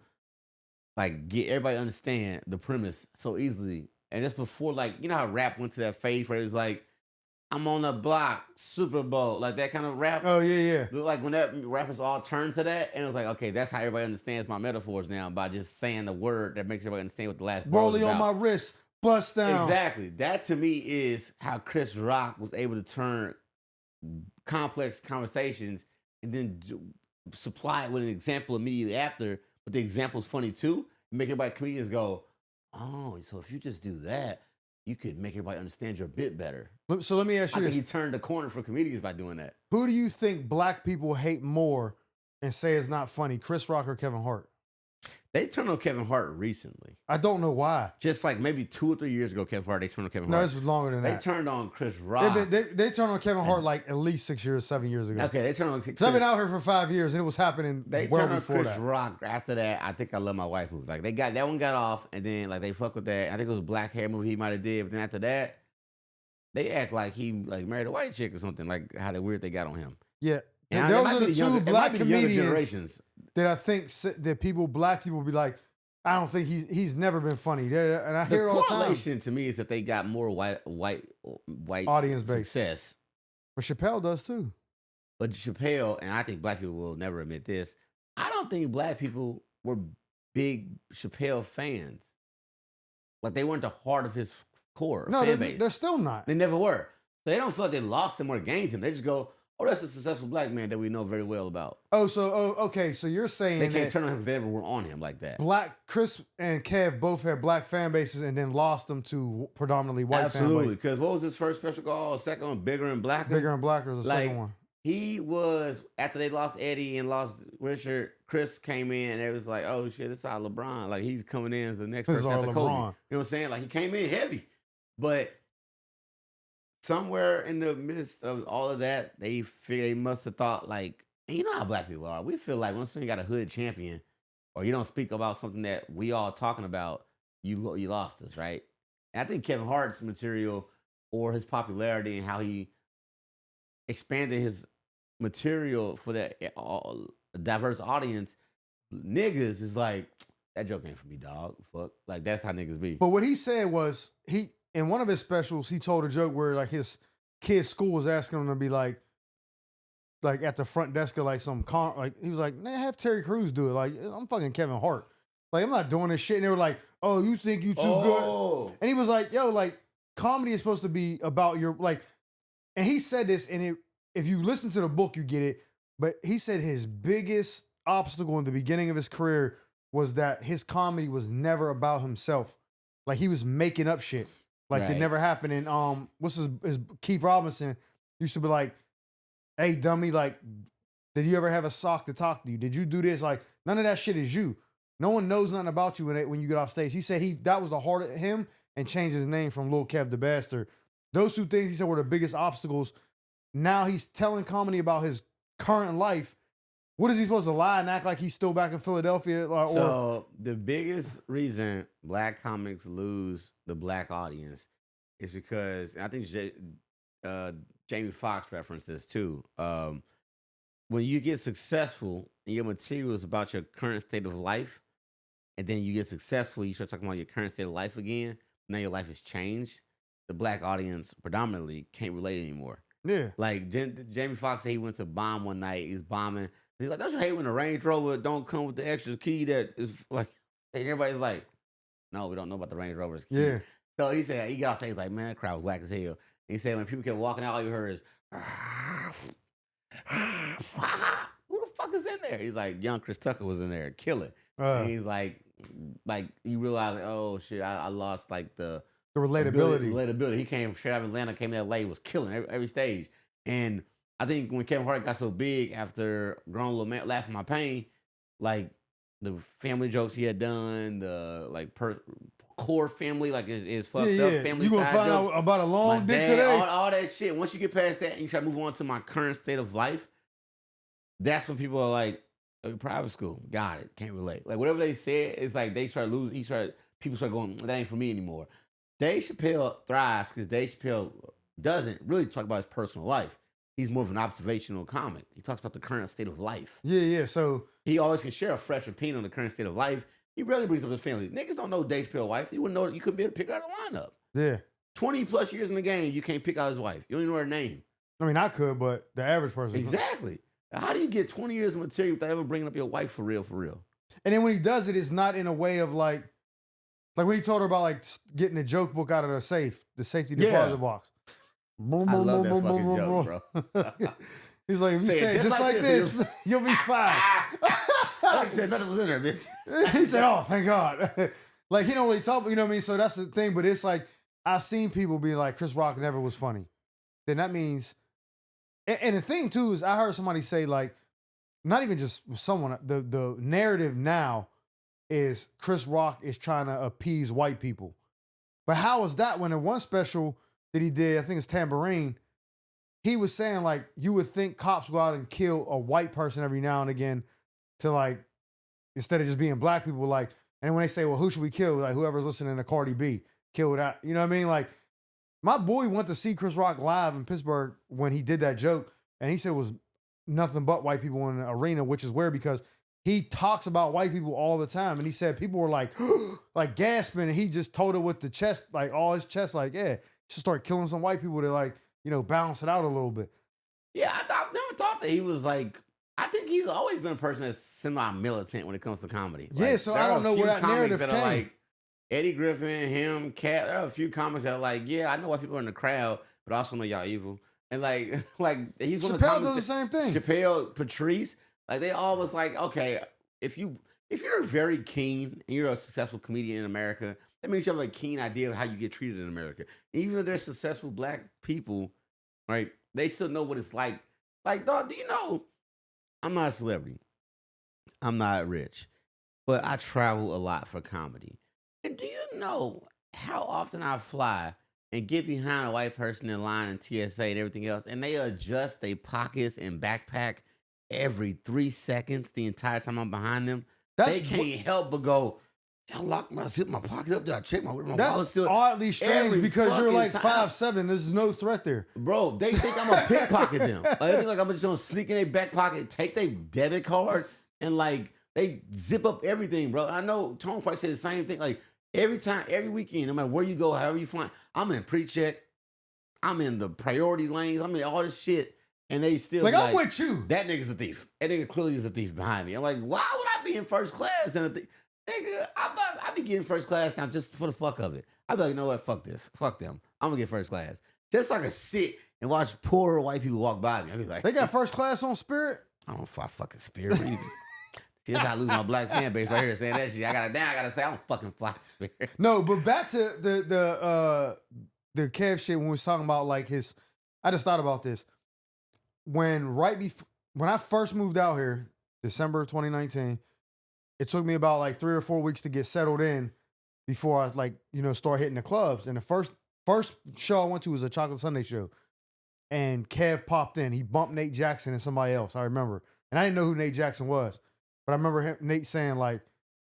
like get everybody to understand the premise so easily. And that's before like you know how rap went to that phase where it was like, I'm on the block, Super Bowl, like that kind of rap. Oh, yeah. But like when that rappers all turned to that, and it was like, okay, that's how everybody understands my metaphors now by just saying the word that makes everybody understand what the last bar was Rollie about. on my wrist, bust down. Exactly. That to me is how Chris Rock was able to turn complex conversations and then supply it with an example immediately after. But the example's funny too, make everybody comedians go, oh, so if you just do that, you could make everybody understand your bit better. So let me ask you I this. think he turned the corner for comedians by doing that. Who do you think black people hate more and say it's not funny, Chris Rock or Kevin Hart? They turned on Kevin Hart recently. I don't know why. Just like maybe 2 or 3 years ago, Kevin Hart, they turned on Kevin Hart. No, it's longer than that. They turned on Chris Rock. They turned on Kevin Hart like at least 6 years, 7 years ago. Okay, they turned on Because I've been out here for 5 years and it was happening They well turned on before Chris that. Rock after that. I Think I Love My Wife movie. Like that one got off, and then like they fuck with that. I think it was a black hair movie he might have did, but then after that, they act like he like married a white chick or something. Like how weird they got on him. Yeah. And And those are the two black comedians generations. that I think that black people be like, I don't think he's never been funny. And I hear it all the time. The correlation to me is that they got more white Audience base. success. But Chappelle does too. But Chappelle, and I think black people will never admit this, I don't think black people were big Chappelle fans. Like they weren't the heart of his core fan base. They're still not. They never were. So they don't feel like they lost him or gained him. They just go, oh, that's a successful black man that we know very well about. Okay. So you're saying They can't turn on him because they never were on him like that. Chris and Kev both had black fan bases and then lost them to predominantly white fan Absolutely. bases. Because what was his first special called? Second one, Bigger and Blacker? Bigger and Blacker was the second one. He was, after they lost Eddie and lost Richard, Chris came in and it was like, oh shit, this is our LeBron. Like he's coming in as the next person after Kobe. You know what I'm saying? Like he came in heavy. But somewhere in the midst of all of that, they must have thought like, and you know how black people are. We feel like once you got a hood champion or you don't speak about something that we all talking about, you lost us, right? And I think Kevin Hart's material or his popularity and how he expanded his material for that diverse audience, niggas is like, that joke ain't for me, dog. Fuck. Like, that's how niggas be. But what he said was, in one of his specials, he told a joke where like his kid's school was asking him to be like at the front desk of like he was like, man, have Terry Crews do it. Like, I'm fucking Kevin Hart. Like, I'm not doing this shit. And they were like, oh, you think you too good? And he was like, yo, like, comedy is supposed to be about your, like, and he said this, and if you listen to the book, you get it. But he said his biggest obstacle in the beginning of his career was that his comedy was never about himself. Like, he was making up shit. Like, that never happened. And what's his Keith Robinson used to be like, hey, dummy, like, did you ever have a sock to talk to you? Did you do this? Like, none of that shit is you. No one knows nothing about you when you get off stage. He said that was the heart of him. and changed his name from Lil Kev the Bastard. Those two things he said were the biggest obstacles. Now he's telling comedy about his current life. What is he supposed to lie and act like he's still back in Philadelphia? So the biggest reason black comics lose the black audience is because, and I think Jamie Foxx referenced this too. When you get successful and your material is about your current state of life, and then you get successful, you start talking about your current state of life again. Now your life has changed. The black audience predominantly can't relate anymore. Yeah. Like Jamie Foxx said he went to bomb one night. He's bombing. He's like, don't you hate when the Range Rover don't come with the extra key that is like, and everybody's like, no, we don't know about the Range Rover's key. Yeah. So he said, he got off stage, he's like, man, that crowd was whack as hell. And he said when people kept walking out, all you heard is, who the fuck is in there? He's like, young Chris Tucker was in there killing. And he's like you realize, like, oh shit, I lost like the relatability. He came straight out of Atlanta, came to LA, was killing every stage. And I think when Kevin Hart got so big after Grown Little Man, Laughing My Pain, like the family jokes he had done, the like core family, like is fucked up family. You gonna side find jokes, out about a long dick dad, today? all that shit. Once you get past that and you try to move on to my current state of life, that's when people are like, private school, got it, can't relate. Like whatever they said, it's like they start losing. People start going, that ain't for me anymore. Dave Chappelle thrives because Dave Chappelle doesn't really talk about his personal life. He's more of an observational comic. He talks about the current state of life. Yeah. So he always can share a fresh opinion on the current state of life. He rarely brings up his family. Niggas don't know Dave Chappelle's wife. You wouldn't know. You couldn't be able to pick out a lineup. Yeah. 20 plus years in the game, you can't pick out his wife. You don't even know her name. I mean, I could, but the average person exactly. How do you get 20 years of material without ever bringing up your wife for real? And then when he does it, it's not in a way of like when he told her about like getting the joke book out of the safe, the safety deposit bock. I love that fucking joke, bro. He's like, if you say it just like this, you'll be fine. Like you said, nothing was in there, bitch. He said, oh, thank God. Like, he don't really talk, you know what I mean? So that's the thing. But it's like, I've seen people be like, Chris Rock never was funny. Then that means, and the thing too is I heard somebody say like, not even just someone, the narrative now is Chris Rock is trying to appease white people. But how is that when in one special that he did, I think it's Tambourine, he was saying like, you would think cops go out and kill a white person every now and again to like, instead of just being black people, like, and when they say, well, who should we kill? Like whoever's listening to Cardi B, kill that. You know what I mean? Like my boy went to see Chris Rock live in Pittsburgh when he did that joke. And he said it was nothing but white people in the arena, which is weird because he talks about white people all the time. And he said people were like, like gasping. And he just told it with the chest, like all his chest, like, yeah, should start killing some white people to like, you know, balance it out a little bit. Yeah, I've never thought that he was like, I think he's always been a person that's semi-militant when it comes to comedy. Yeah, like, so I don't know where that narrative came. Like Eddie Griffin, him, Cat. There are a few comics that are like, yeah, I know why people are in the crowd, but I also know y'all evil. And like he's one of the Chappelle does the same thing. Chappelle, Patrice, like they all was like, okay, if you're very keen and you're a successful comedian in America, that means you have a keen idea of how you get treated in America. And even if they're successful black people, right? They still know what it's like. Like, dog, do you know? I'm not a celebrity. I'm not rich, but I travel a lot for comedy. And do you know how often I fly and get behind a white person in line in TSA and everything else, and they adjust their pockets and backpack every 3 seconds the entire time I'm behind them? They can't help but go, I locked my pocket up. Did I check my wallet still? That's oddly strange because you're like 5'7". There's no threat there. Bro, they think I'm going to pickpocket them. Like, they think like I'm just going to sneak in their back pocket, take their debit card, and like they zip up everything, bro. I know Tone Price said the same thing. Like every weekend, no matter where you go, however you fly, I'm in pre-check. I'm in the priority lanes. I'm in all this shit. And they still like, I'm with you. That nigga's a thief. That nigga clearly is a thief behind me. I'm like, why would I be in first class? And nigga, I be getting first class now just for the fuck of it. I be like, you know what? Fuck this. Fuck them. I'm gonna get first class. Just so I can sit and watch poor white people walk by me. I be like, they got first class on Spirit? I don't fly fucking Spirit either. See, that's how I lose my black fan base right here saying that shit. I gotta say I don't fucking fly Spirit. No, but back to the Kev shit when we was talking about like his, I just thought about this. When I first moved out here, December 2019, it took me about like 3 or 4 weeks to get settled in before I start hitting the clubs. And the first show I went to was a Chocolate Sunday show. And Kev popped in. He bumped Nate Jackson and somebody else. I remember. And I didn't know who Nate Jackson was. But I remember Nate saying, like,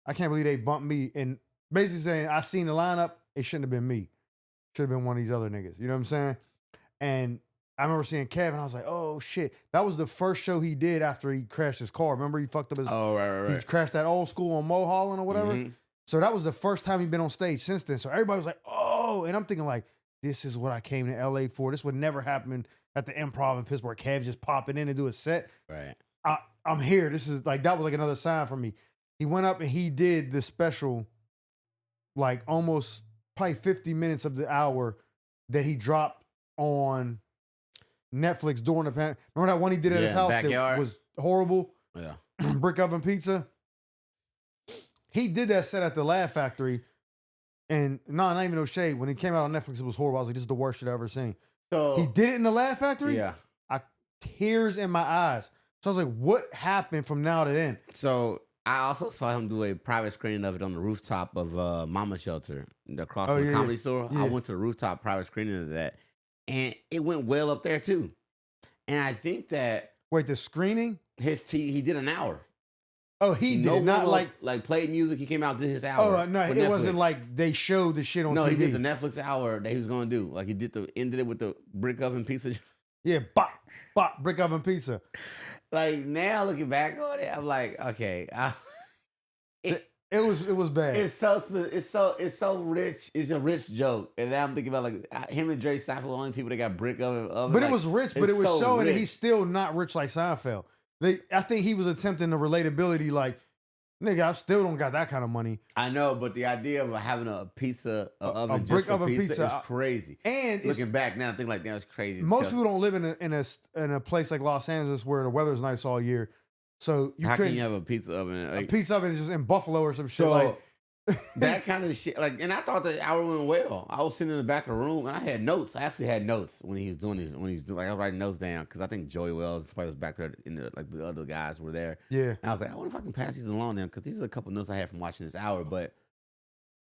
I can't believe they bumped me. And basically saying, I seen the lineup. It shouldn't have been me. Should have been one of these other niggas. You know what I'm saying? And I remember seeing Kev, and I was like, oh, shit. That was the first show he did after he crashed his car. Remember he fucked up his... Oh, right. He crashed that old school on Mulholland or whatever. Mm-hmm. So that was the first time he'd been on stage since then. So everybody was like, oh. And I'm thinking, like, this is what I came to L.A. for. This would never happen at the Improv in Pittsburgh. Kev just popping in and do a set. Right. I'm here. This is like, that was like another sign for me. He went up and he did the special, like almost probably 50 minutes of the hour that he dropped on Netflix during the pandemic. Remember that one he did at his house backyard. That was horrible? Yeah. Brick Oven Pizza. He did that set at the Laugh Factory. And not even no shade. When it came out on Netflix, it was horrible. I was like, this is the worst shit I've ever seen. So he did it in the Laugh Factory? Yeah. Tears in my eyes. So I was like, what happened from now to then? So I also saw him do a private screening of it on the rooftop of Mama Shelter across from the Comedy Store. Yeah. I went to the rooftop private screening of that, and it went well up there too. And I think that Wait, the screening? he did an hour. Oh, he did not like played music. He came out did his hour. Oh no, it wasn't like they showed the shit on TV. No, he did the Netflix hour that he was gonna do. Like he ended it with the Brick Oven Pizza. Yeah, bop, Brick Oven Pizza. Like now looking back on it, I'm like, okay, it was bad. It's so rich. It's a rich joke, and now I'm thinking about like him and Jerry Seinfeld, the only people that got Brick Oven. But it was rich, but it was so showing rich. that he's still not rich like Seinfeld. I think he was attempting the relatability, like, nigga, I still don't got that kind of money. I know, but the idea of having a pizza oven brick just for oven pizza is pizza, crazy. And looking back now, I think like that's crazy. Most people don't live in a place like Los Angeles where the weather's nice all year. So how can you have a pizza oven? A pizza oven is just in Buffalo or some shit. So, like that kind of shit. Like, and I thought the hour went well. I was sitting in the back of the room and I had notes. I actually had notes when he was doing this. Like I was writing notes down because I think Joey Wells probably was back there. The other guys were there. Yeah. And I was like, I wonder if I can pass these along to them because these are a couple notes I had from watching this hour. But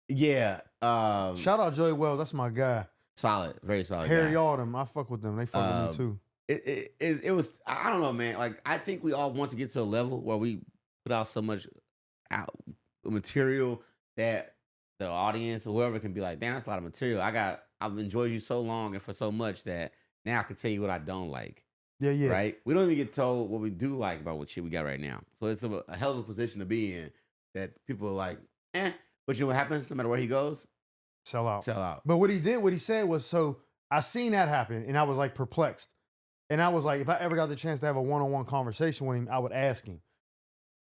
yeah, shout out Joey Wells. That's my guy. Solid, very solid. Harry guy. Autumn. I fuck with them. They fuck with me too. It was. I don't know, man. Like I think we all want to get to a level where we put out so much material that the audience or whoever can be like, damn, that's a lot of material. I've enjoyed you so long and for so much that now I can tell you what I don't like. Yeah. Right? We don't even get told what we do like about what shit we got right now. So it's a hell of a position to be in that people are like, but you know what happens no matter where he goes? Sell out. But what he said was, so I seen that happen and I was like perplexed. And I was like, if I ever got the chance to have a one-on-one conversation with him, I would ask him.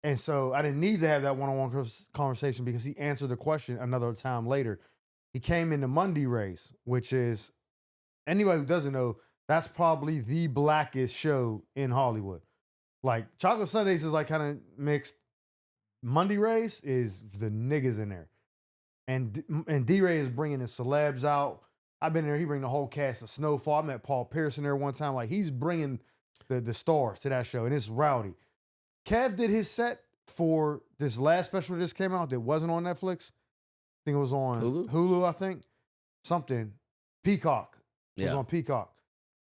And so I didn't need to have that one-on-one conversation because he answered the question another time later. He came in the Monday race, which is, anybody who doesn't know, that's probably the blackest show in Hollywood. Like, Chocolate Sundays is like kind of mixed. Monday race is the niggas in there. And D-Ray is bringing the celebs out. I've been there. He bring the whole cast of Snowfall. I met Paul Pearson there one time. Like, he's bringing the stars to that show, and it's rowdy. Kev did his set for this last special that just came out that wasn't on Netflix. I think it was on Hulu, I think. Something. Peacock. It was on Peacock.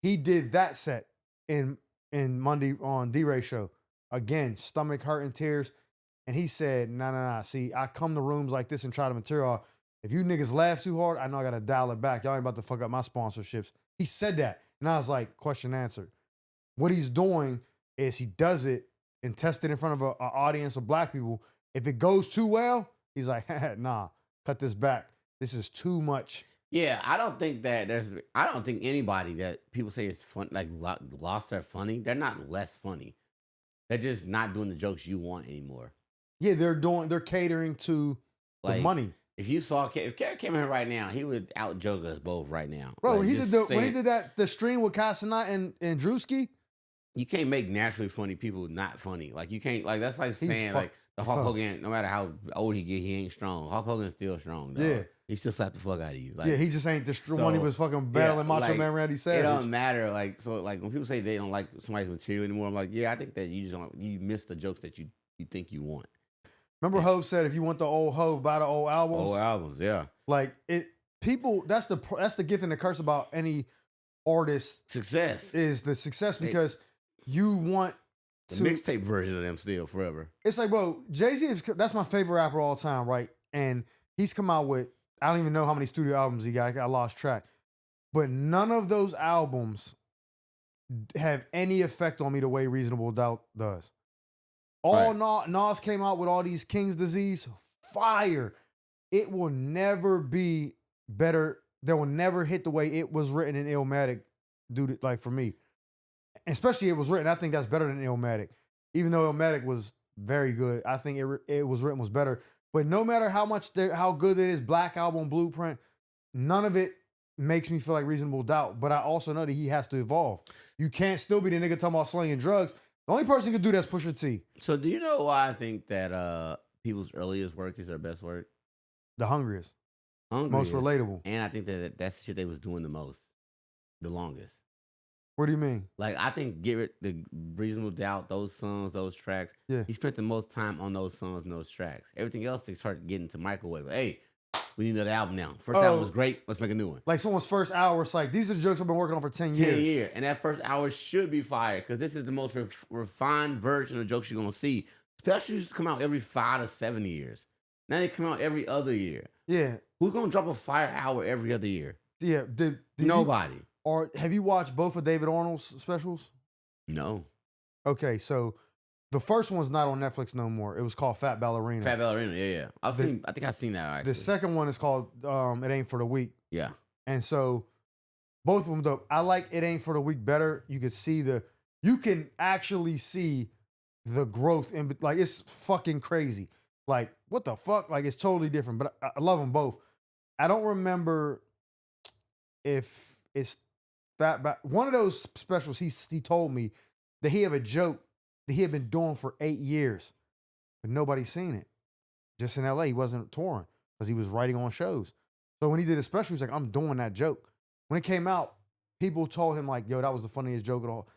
He did that set in Monday on D-Ray show. Again, stomach hurting, tears. And he said, nah. See, I come to rooms like this and try the material. If you niggas laugh too hard, I know I got to dial it back. Y'all ain't about to fuck up my sponsorships. He said that. And I was like, question answered. What he's doing is he does it and test it in front of an audience of black people. If it goes too well, he's like, nah, cut this back. This is too much. Yeah, I don't think anybody that people say is fun, like lost their funny, they're not less funny. They're just not doing the jokes you want anymore. Yeah, they're catering to the money. If Kerry came in here right now, he would out joke us both right now. Bro, when he did the stream with Casanat and Drewski. You can't make naturally funny people not funny. Like you can't, like that's like saying like the Hulk Hogan, no matter how old he get, he ain't strong. Hulk Hogan's still strong, though. Yeah. He still slapped the fuck out of you. Like, he just ain't the one he was fucking battling Macho Man Randy Savage. It don't matter. Like, so like when people say they don't like somebody's material anymore, I'm like, yeah, I think that you just don't, you miss the jokes that you think you want. Remember Hove said if you want the old Hove, buy the old albums. Old albums, yeah. Like people. That's the gift and the curse about any artist. Success Is the success because you want the mixtape version of them still forever. It's like, bro, Jay-Z that's my favorite rapper of all time, right? And he's come out with, I don't even know how many studio albums he got. I lost track. But none of those albums have any effect on me the way Reasonable Doubt does. Nas came out with all these King's Disease, fire. It will never be better. They will never hit the way it was written in Illmatic, dude. Like for me, especially it was written. I think that's better than Illmatic, even though Illmatic was very good. I think it was written was better. But no matter how good it is, Black Album, Blueprint, none of it makes me feel like Reasonable Doubt. But I also know that he has to evolve. You can't still be the nigga talking about slinging drugs. The only person who can do that's Pusha T. So do you know why I think that people's earliest work is their best work? The hungriest. Most relatable. And I think that's the shit they was doing the most, the longest. What do you mean? Like, I think the Reasonable Doubt, those songs, those tracks, he spent the most time on those songs and those tracks. Everything else, they started getting to microwave. Hey, we need another album now. First album was great. Let's make a new one. Like someone's first hour, it's like, these are the jokes I've been working on for 10 years. 10 years. And that first hour should be fire because this is the most refined version of jokes you're going to see. Especially used to come out every 5 to 7 years. Now they come out every other year. Yeah. Who's going to drop a fire hour every other year? Yeah. Nobody. Or have you watched both of David Arnold's specials? No. Okay, so the first one's not on Netflix no more. It was called Fat Ballerina. Fat Ballerina, yeah. I think I've seen that actually. The second one is called It Ain't For The Weak. Yeah. And so both of them dope. I like It Ain't For The Weak better. You can actually see the growth in, like, it's fucking crazy. Like, what the fuck? Like, it's totally different, but I love them both. I don't remember if it's one of those specials, he told me that he have a joke that he had been doing for 8 years, but nobody's seen it. Just in LA, he wasn't touring because he was writing on shows. So when he did a special, he's like, I'm doing that joke. When it came out, people told him like, yo, that was the funniest joke at all.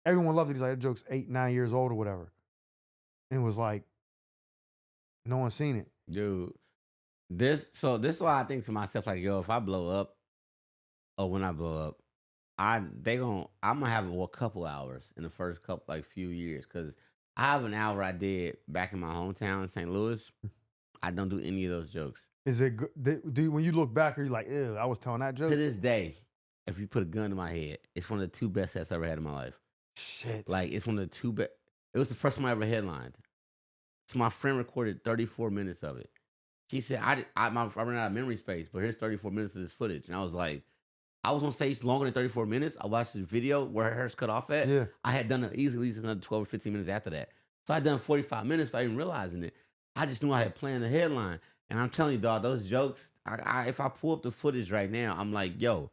Everyone loved it. He's like, that joke's 8, 9 years old or whatever. And it was like, no one's seen it. Dude, this is why I think to myself, like, yo, if I blow up, or when I blow up, I'm gonna have a couple hours in the first few years because I have an hour I did back in my hometown in St. Louis. I don't do any of those jokes. Is it good? When you look back, are you like, ew, I was telling that joke? To this day, if you put a gun to my head, it's one of the 2 best sets I ever had in my life. Shit. Like, it's one of the 2 best. It was the first time I ever headlined. So my friend recorded 34 minutes of it. She said, I ran out of memory space, but here's 34 minutes of this footage. And I was like, I was on stage longer than 34 minutes. I watched the video where her hair's cut off at. Yeah. I had done it easily at least another 12 or 15 minutes after that. So I'd done 45 minutes without even realizing it. I just knew I had planned the headline. And I'm telling you, dog, those jokes, if I pull up the footage right now, I'm like, yo,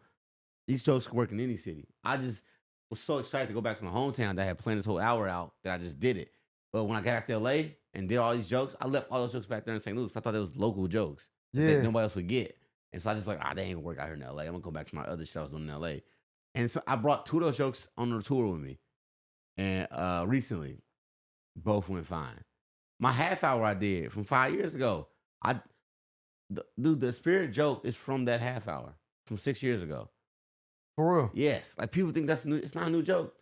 these jokes can work in any city. I just was so excited to go back to my hometown that I had planned this whole hour out that I just did it. But when I got back to LA and did all these jokes, I left all those jokes back there in St. Louis. I thought that was local jokes that nobody else would get. And so I just like, they ain't gonna work out here in LA. I'm gonna go back to my other shows in LA. And so I brought 2 of those jokes on the tour with me. And recently, both went fine. My half hour I did from 5 years ago. Dude, the spirit joke is from that half hour from 6 years ago. For real? Yes. Like people think that's new. It's not a new joke.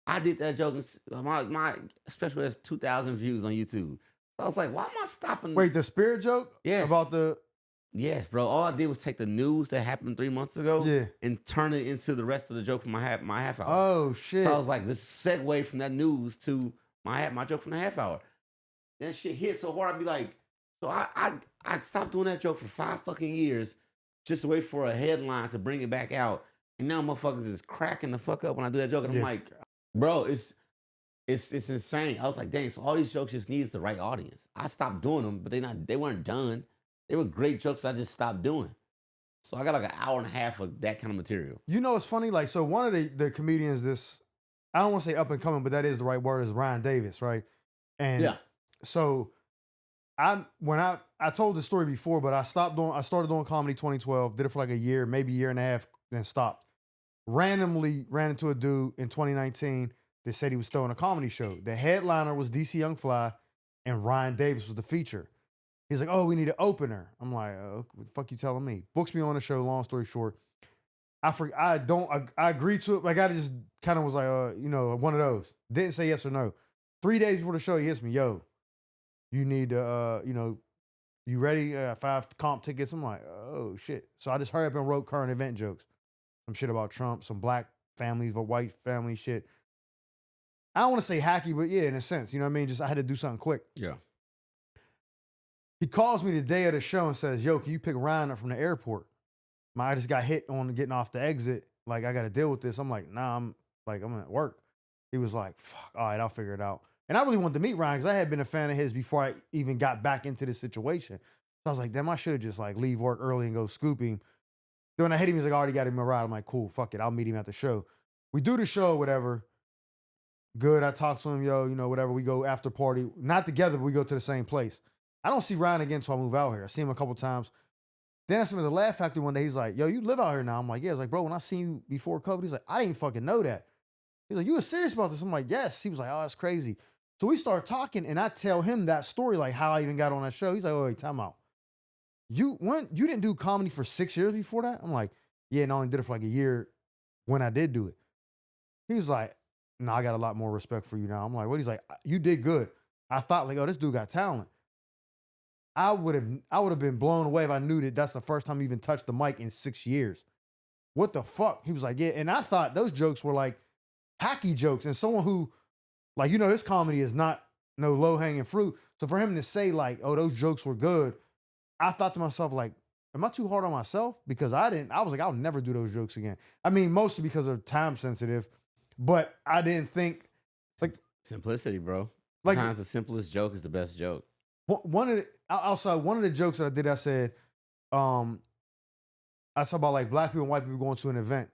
I did that joke. My special has 2,000 views on YouTube. So I was like, why am I stopping? Wait, the spirit joke? Yes. About the... Yes, bro. All I did was take the news that happened 3 months ago and turn it into the rest of the joke from my half hour. Oh, shit. So I was like, this segue from that news to my joke from the half hour. Then shit hit so hard, I'd be like, so I stopped doing that joke for 5 fucking years just to wait for a headline to bring it back out. And now motherfuckers is cracking the fuck up when I do that joke. And I'm like, bro, it's insane. I was like, dang, so all these jokes just needs the right audience. I stopped doing them, but they weren't done. They were great jokes that I just stopped doing. So I got like an hour and a half of that kind of material. You know, it's funny. Like, so one of the comedians, I don't want to say up and coming, but that is the right word, is Ryan Davis, right? And so I told the story before, but I started doing comedy 2012, did it for like a year, maybe a year and a half, then stopped. Randomly ran into a dude in 2019 that said he was throwing a comedy show. The headliner was DC Young Fly and Ryan Davis was the feature. He's like, oh, we need an opener. I'm like, what the fuck you telling me? Books me on the show. Long story short, I agreed to it. Like I just kind of was like, one of those. Didn't say yes or no. 3 days before the show, he hits me, yo, you need to, you ready? 5 comp tickets. I'm like, oh shit. So I just hurry up and wrote current event jokes. Some shit about Trump, some black families, but white family shit. I don't want to say hacky, but yeah, in a sense, you know what I mean? Just I had to do something quick. Yeah. He calls me the day of the show and says, yo, can you pick Ryan up from the airport? I just got hit on getting off the exit. Like, I got to deal with this. I'm like, nah, I'm at work. He was like, fuck, all right, I'll figure it out. And I really wanted to meet Ryan because I had been a fan of his before I even got back into this situation. So I was like, damn, I should just like leave work early and go scoop him. Then when I hit him, he's like, I already got him a ride. I'm like, cool, fuck it. I'll meet him at the show. We do the show, whatever. Good. I talk to him, yo, whatever. We go after party. Not together, but we go to the same place. I don't see Ryan again, so I move out here. I see him a couple times. Then I see him at the Laugh Factory one day. He's like, yo, you live out here now? I'm like, yeah. I was like, bro, when I seen you before COVID, he's like, I didn't fucking know that. He's like, you were serious about this? I'm like, yes. He was like, oh, that's crazy. So we start talking, and I tell him that story, like how I even got on that show. He's like, oh, wait, time out. You didn't do comedy for 6 years before that? I'm like, yeah, and I only did it for like a year when I did do it. He was like, no, I got a lot more respect for you now. I'm like, what? He's like, you did good. I thought like, oh, this dude got talent. I would have been blown away if I knew that that's the first time he even touched the mic in 6 years. What the fuck? He was like, yeah. And I thought those jokes were like hacky jokes. And someone who, like, his comedy is not no low-hanging fruit. So for him to say like, oh, those jokes were good, I thought to myself, like, am I too hard on myself? Because I was like, I'll never do those jokes again. I mean, mostly because they're time sensitive, but I didn't think like simplicity, bro. Like sometimes the simplest joke is the best joke. One of the jokes that I did, I said, I saw about like black people and white people going to an event.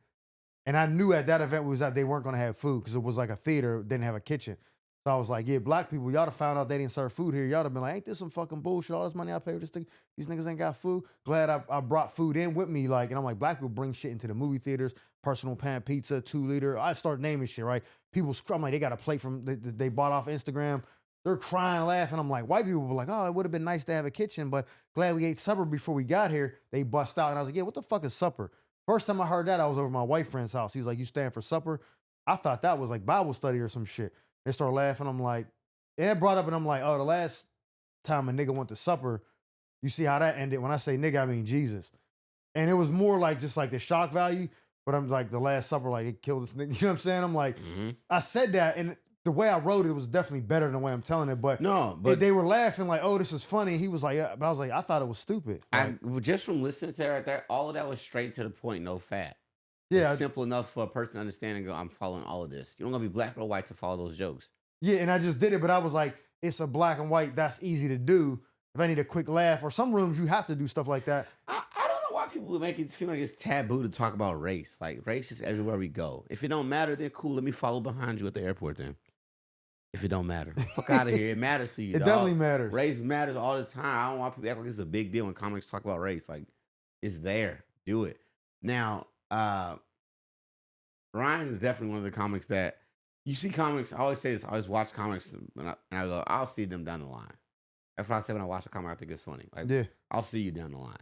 And I knew at that event they weren't going to have food because it was like a theater, didn't have a kitchen. So I was like, yeah, black people, y'all have found out they didn't serve food here. Y'all have been like, ain't this some fucking bullshit? All this money I paid for this thing, these niggas ain't got food. Glad I brought food in with me. Like, and I'm like, black people bring shit into the movie theaters, personal pan pizza, 2-liter. I start naming shit, right? People, I'm like, they got a plate from, they bought off Instagram. They're crying, laughing. I'm like, white people were like, oh, it would have been nice to have a kitchen, but glad we ate supper before we got here. They bust out. And I was like, yeah, what the fuck is supper? First time I heard that, I was over my white friend's house. He was like, you staying for supper? I thought that was like Bible study or some shit. They start laughing. I'm like, and it brought up, and I'm like, oh, the last time a nigga went to supper, you see how that ended? When I say nigga, I mean Jesus. And it was more like just like the shock value, but I'm like, the last supper, like, it killed this nigga. You know what I'm saying? I'm like, I said that, and the way I wrote it was definitely better than the way I'm telling it. But they were laughing like, oh, this is funny. He was like, yeah. But I was like, I thought it was stupid. Like, just from listening to that right there, all of that was straight to the point, no fat. Yeah. It's simple enough for a person to understand and go, I'm following all of this. You don't gotta be black or white to follow those jokes. Yeah, and I just did it, but I was like, it's a black and white, that's easy to do. If I need a quick laugh, or some rooms you have to do stuff like that. I don't know why people make it feel like it's taboo to talk about race. Like, race is everywhere we go. If it don't matter, then cool, let me follow behind you at the airport then. If it don't matter. Fuck out of here. It matters to you, It definitely matters. Race matters all the time. I don't want people to act like it's a big deal when comics talk about race. Like, it's there. Do it. Now, Ryan is definitely one of the comics that you see comics. I always say this. I always watch comics and I go, I'll see them down the line. That's what I say when I watch a comic. I think it's funny. Like, yeah. I'll see you down the line.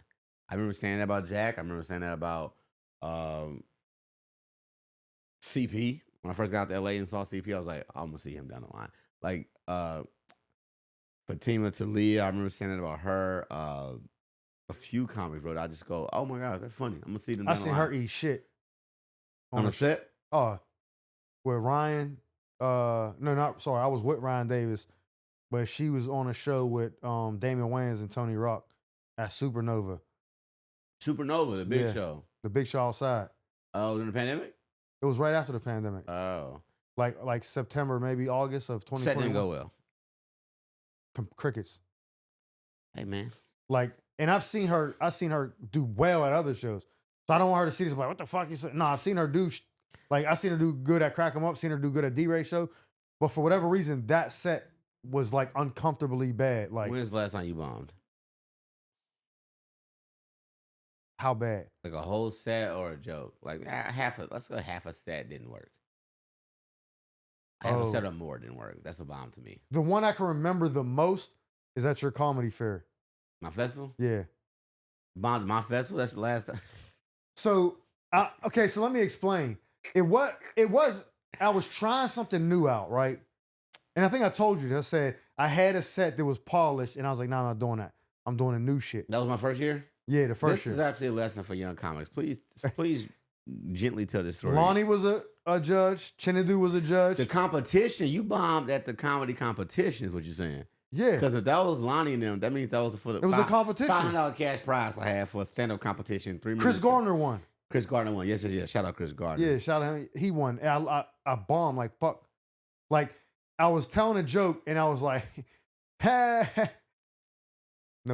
I remember saying that about Jack. I remember saying that about CP. When I first got to LA and saw CP, I was like, I'm gonna see him down the line. Like Fatima Talia, I remember saying that about her. A few comics, bro. I just go, oh my god, they're funny. I'm gonna see them down the line. I seen her eat shit on the set. With Ryan. I was with Ryan Davis, but she was on a show with Damian Wayans and Tony Rock at Supernova. Supernova, the big show. The big show outside. Oh, in the pandemic? It was right after the pandemic. Oh. Like September, maybe August of 2020. Set didn't go well. Crickets. Hey, man. Like, and I've seen her do well at other shows. So I don't want her to see this like, what the fuck you said? No, I've seen her do I've seen her do good at Crack 'em Up, seen her do good at D-Ray show. But for whatever reason, that set was like uncomfortably bad. Like, when's the last time you bombed? How bad? Like a whole set or a joke? Like let's go half a set didn't work. Half a set or more didn't work. That's a bomb to me. The one I can remember the most is at your comedy fair. My festival? Yeah. Bombed my festival? That's the last time. So, okay, so let me explain. It was, I was trying something new out, right? And I think I told you, I said, I had a set that was polished, and I was like, no, I'm not doing that. I'm doing a new shit. That was my first year? Yeah, the first This year. is actually a lesson for young comics. Please gently tell this story. Lonnie was a judge. Chinadu was a judge. The competition, you bombed at the comedy competition is what you're saying. Yeah. Because if that was Lonnie and them, that means that was for the It was a competition. $500 cash prize I had for a stand-up competition. 3 minutes. Chris Gardner won. Chris Gardner won. Yes. Shout out Chris Gardner. Yeah, shout out him. He won. And I bombed like fuck. Like, I was telling a joke and I was like, no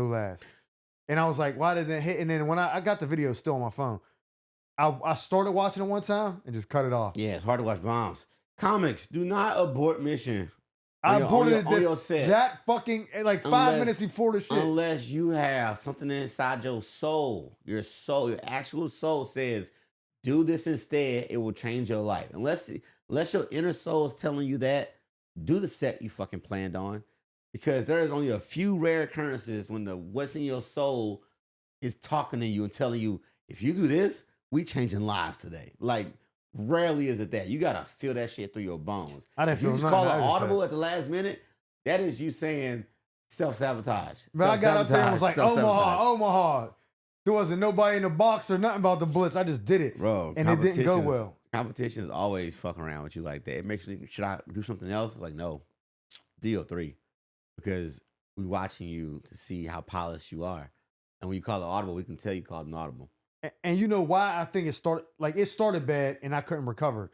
laughs. And I was like, why did that hit? And then when I got the video still on my phone, I started watching it one time and just cut it off. Yeah, it's hard to watch bombs. Comics, do not abort mission. I aborted on your set. That fucking, like 5 minutes before the shit. Unless you have something inside your soul, your actual soul says, do this instead, it will change your life. Unless your inner soul is telling you that, do the set you fucking planned on. Because there is only a few rare occurrences when what's in your soul is talking to you and telling you, if you do this, we changing lives today. Like, rarely is it that. You gotta feel that shit through your bones. I didn't if you feel just nothing. call it audible at the last minute, that is you saying self-sabotage. But I got up there and was like, Omaha. There wasn't nobody in the box or nothing about the blitz. I just did it. Bro, and it didn't go well. Competitions always fuck around with you like that. It makes you think, should I do something else? It's like, no, DO3. Because we watching you to see how polished you are. And when you call it audible, we can tell you called an audible. And you know why I think it started bad and I couldn't recover.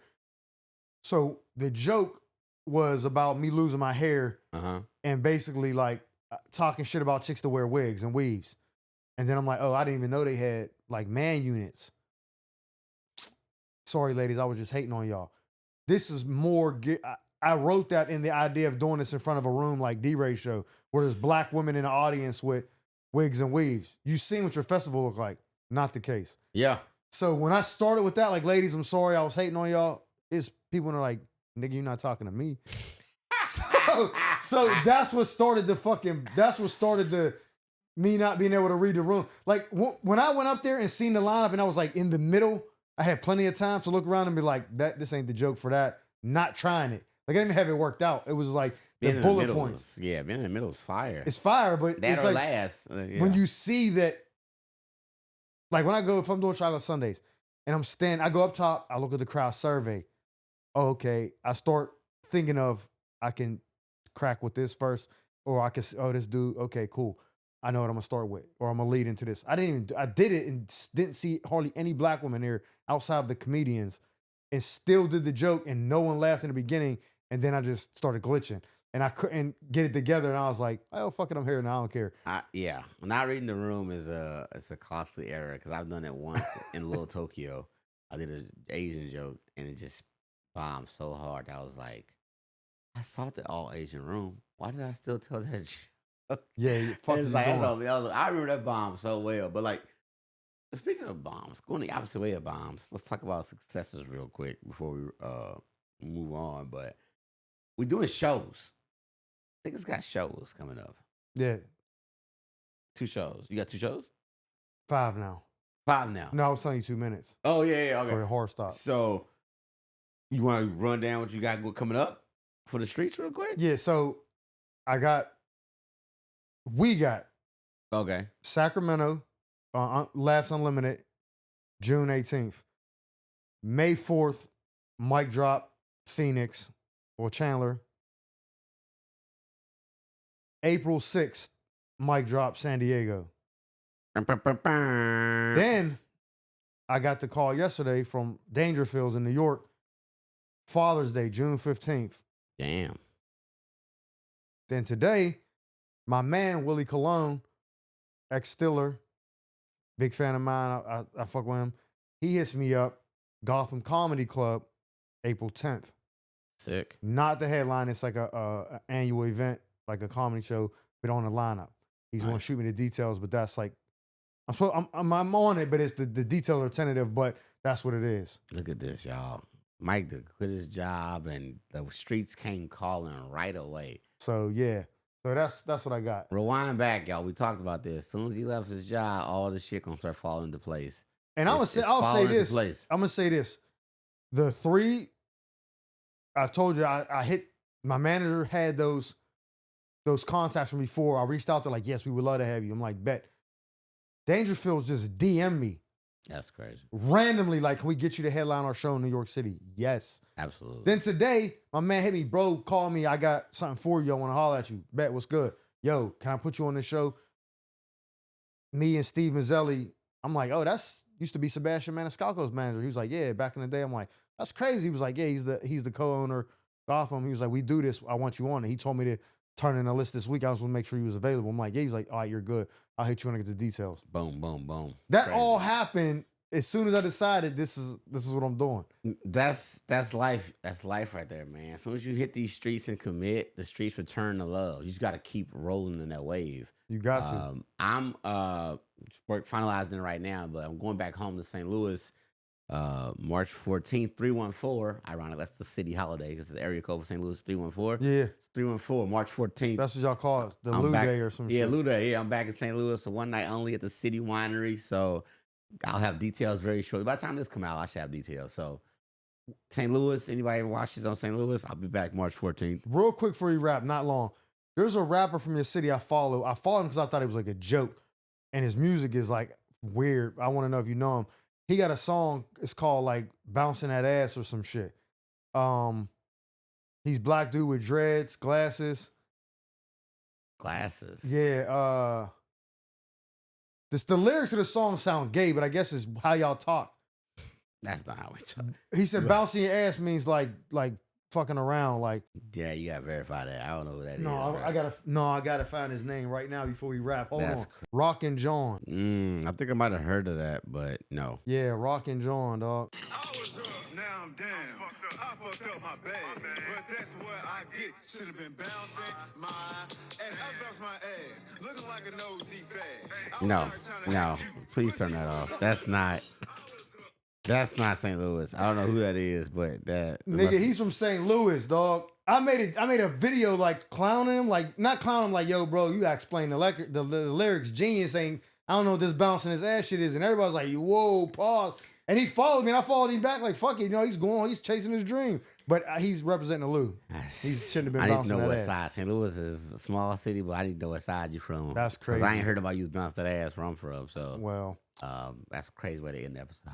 So the joke was about me losing my hair and basically like talking shit about chicks to wear wigs and weaves. And then I'm like, oh, I didn't even know they had like man units. Sorry, ladies, I was just hating on y'all. This is more, I wrote that in the idea of doing this in front of a room like D-Ray show where there's black women in the audience with wigs and weaves. You seen what your festival looked like. Not the case. Yeah. So when I started with that, like, ladies, I'm sorry I was hating on y'all. It's people that are like, nigga, you're not talking to me. so that's what started the me not being able to read the room. Like when I went up there and seen the lineup and I was like in the middle, I had plenty of time to look around and be like, this ain't the joke for that. Not trying it. Like I didn't have it worked out. It was like the bullet points. Being in the middle is fire. It's fire, but that it's or like last. When you see that. Like when if I'm doing Chocolate Sundays and I go up top, I look at the crowd survey. Oh, okay. I start thinking of, I can crack with this first, or I can, this dude, okay, cool. I know what I'm gonna start with, or I'm gonna lead into this. I did it and didn't see hardly any black women there outside of the comedians and still did the joke and no one laughed in the beginning. And then I just started glitching. And I couldn't get it together, and I was like, "Oh fuck it, I'm here now. I don't care." Yeah, not reading the room is it's a costly error because I've done it once in Little Tokyo. I did an Asian joke, and it just bombed so hard. I was like, I saw the all Asian room. Why did I still tell that joke? Yeah, you fucking. Like, I remember that bomb so well. But like, speaking of bombs, going the opposite way of bombs, let's talk about successes real quick before we move on. But we're doing shows. Niggas got shows coming up. Yeah. 2 shows. You got 2 shows? 5 now. 5 now. No, I was telling you 2 minutes. Oh, yeah. Okay. For a horror stop. So, you want to run down what you got coming up for the streets real quick? Yeah, so we got okay. Sacramento, Laughs Unlimited, June 18th. May 4th, Mic Drop, Phoenix or Chandler. April 6th, Mic Drop, San Diego. Then I got the call yesterday from Dangerfields in New York. Father's Day, June 15th. Damn. Then today, my man, Willie Colon, ex-Stiller, big fan of mine. I fuck with him. He hits me up, Gotham Comedy Club, April 10th. Sick. Not the headline. It's like a annual event, like a comedy show, but on the lineup. He's going to shoot me the details, but that's like, I'm on it, but it's the details are tentative, but that's what it is. Look at this, y'all. Mike quit his job, and the streets came calling right away. So, yeah. So that's what I got. Rewind back, y'all. We talked about this. As soon as he left his job, all the shit gonna start falling into place. And I'll say this. Place. I'm gonna say this. The 3, I told you I hit my manager had those contacts from before. I reached out to like, yes, we would love to have you. I'm like, bet. Dangerfield just DM me. That's crazy. Randomly, like, can we get you to headline our show in New York City? Yes. Absolutely. Then today, my man hit me, bro, call me. I got something for you. I want to holler at you. Bet, what's good? Yo, can I put you on the show? Me and Steve Mazzelli. I'm like, oh, that's used to be Sebastian Maniscalco's manager. He was like, yeah, back in the day. I'm like, that's crazy. He was like, yeah, he's the co-owner of Gotham. He was like, we do this. I want you on it. He told me to turn in a list this week. I was going to make sure he was available. I'm like, yeah. He's like, all right, you're good. I'll hit you when I get the details. Boom, boom, boom. That crazy. All happened as soon as I decided this is what I'm doing. That's life. That's life right there, man. As soon as you hit these streets and commit, the streets return to love. You just got to keep rolling in that wave. You got to. I'm finalizing it right now, but I'm going back home to St. Louis March 14th, 314. Ironic, that's the city holiday because the area code for St. Louis 314. Yeah. It's 314, March 14th. That's what y'all call it, the Lou Day or some shit. Yeah, Lou Day. Yeah, I'm back in St. Louis, so one night only at the City Winery. So I'll have details very shortly. By the time this come out, I should have details. So St. Louis, anybody ever watches on St. Louis, I'll be back March 14th. Real quick before you rap, not long. There's a rapper from your city I follow. I followed him because I thought it was like a joke. And his music is like weird. I want to know if you know him. He got a song, it's called like Bouncing That Ass or some shit. He's black dude with dreads, glasses. Glasses? Yeah. The lyrics of the song sound gay, but I guess it's how y'all talk. That's not how we talk. He said bouncing your ass means like fucking around, like. Yeah, you gotta verify that. I don't know who that is. I gotta find his name right now before we rap. Hold on. Rockin' John. I think I might have heard of that, but no. Yeah, Rockin' John, dog. I was up, now I'm down. I fucked up my bag, but that's what I get. Should have been bouncing my ass. I bounced my ass, looking like a nosy bag. No, please turn that off. That's not St. Louis. I don't know who that is, but that nigga, he's from St. Louis, dog. I made a video like clowning him, like not clowning him, like, yo, bro, you gotta explain the lyrics. Genius ain't. I don't know what this bouncing his ass shit is, and everybody's like, whoa, pause. And he followed me, and I followed him back like, fuck it, he's chasing his dream. But he's representing the Lou. He shouldn't have been bouncing that ass. I need to know what side. St. Louis is a small city, but I need to know what side you from. That's crazy. I ain't heard about you bounce that ass where I'm from, so. Well. That's a crazy way to end the episode.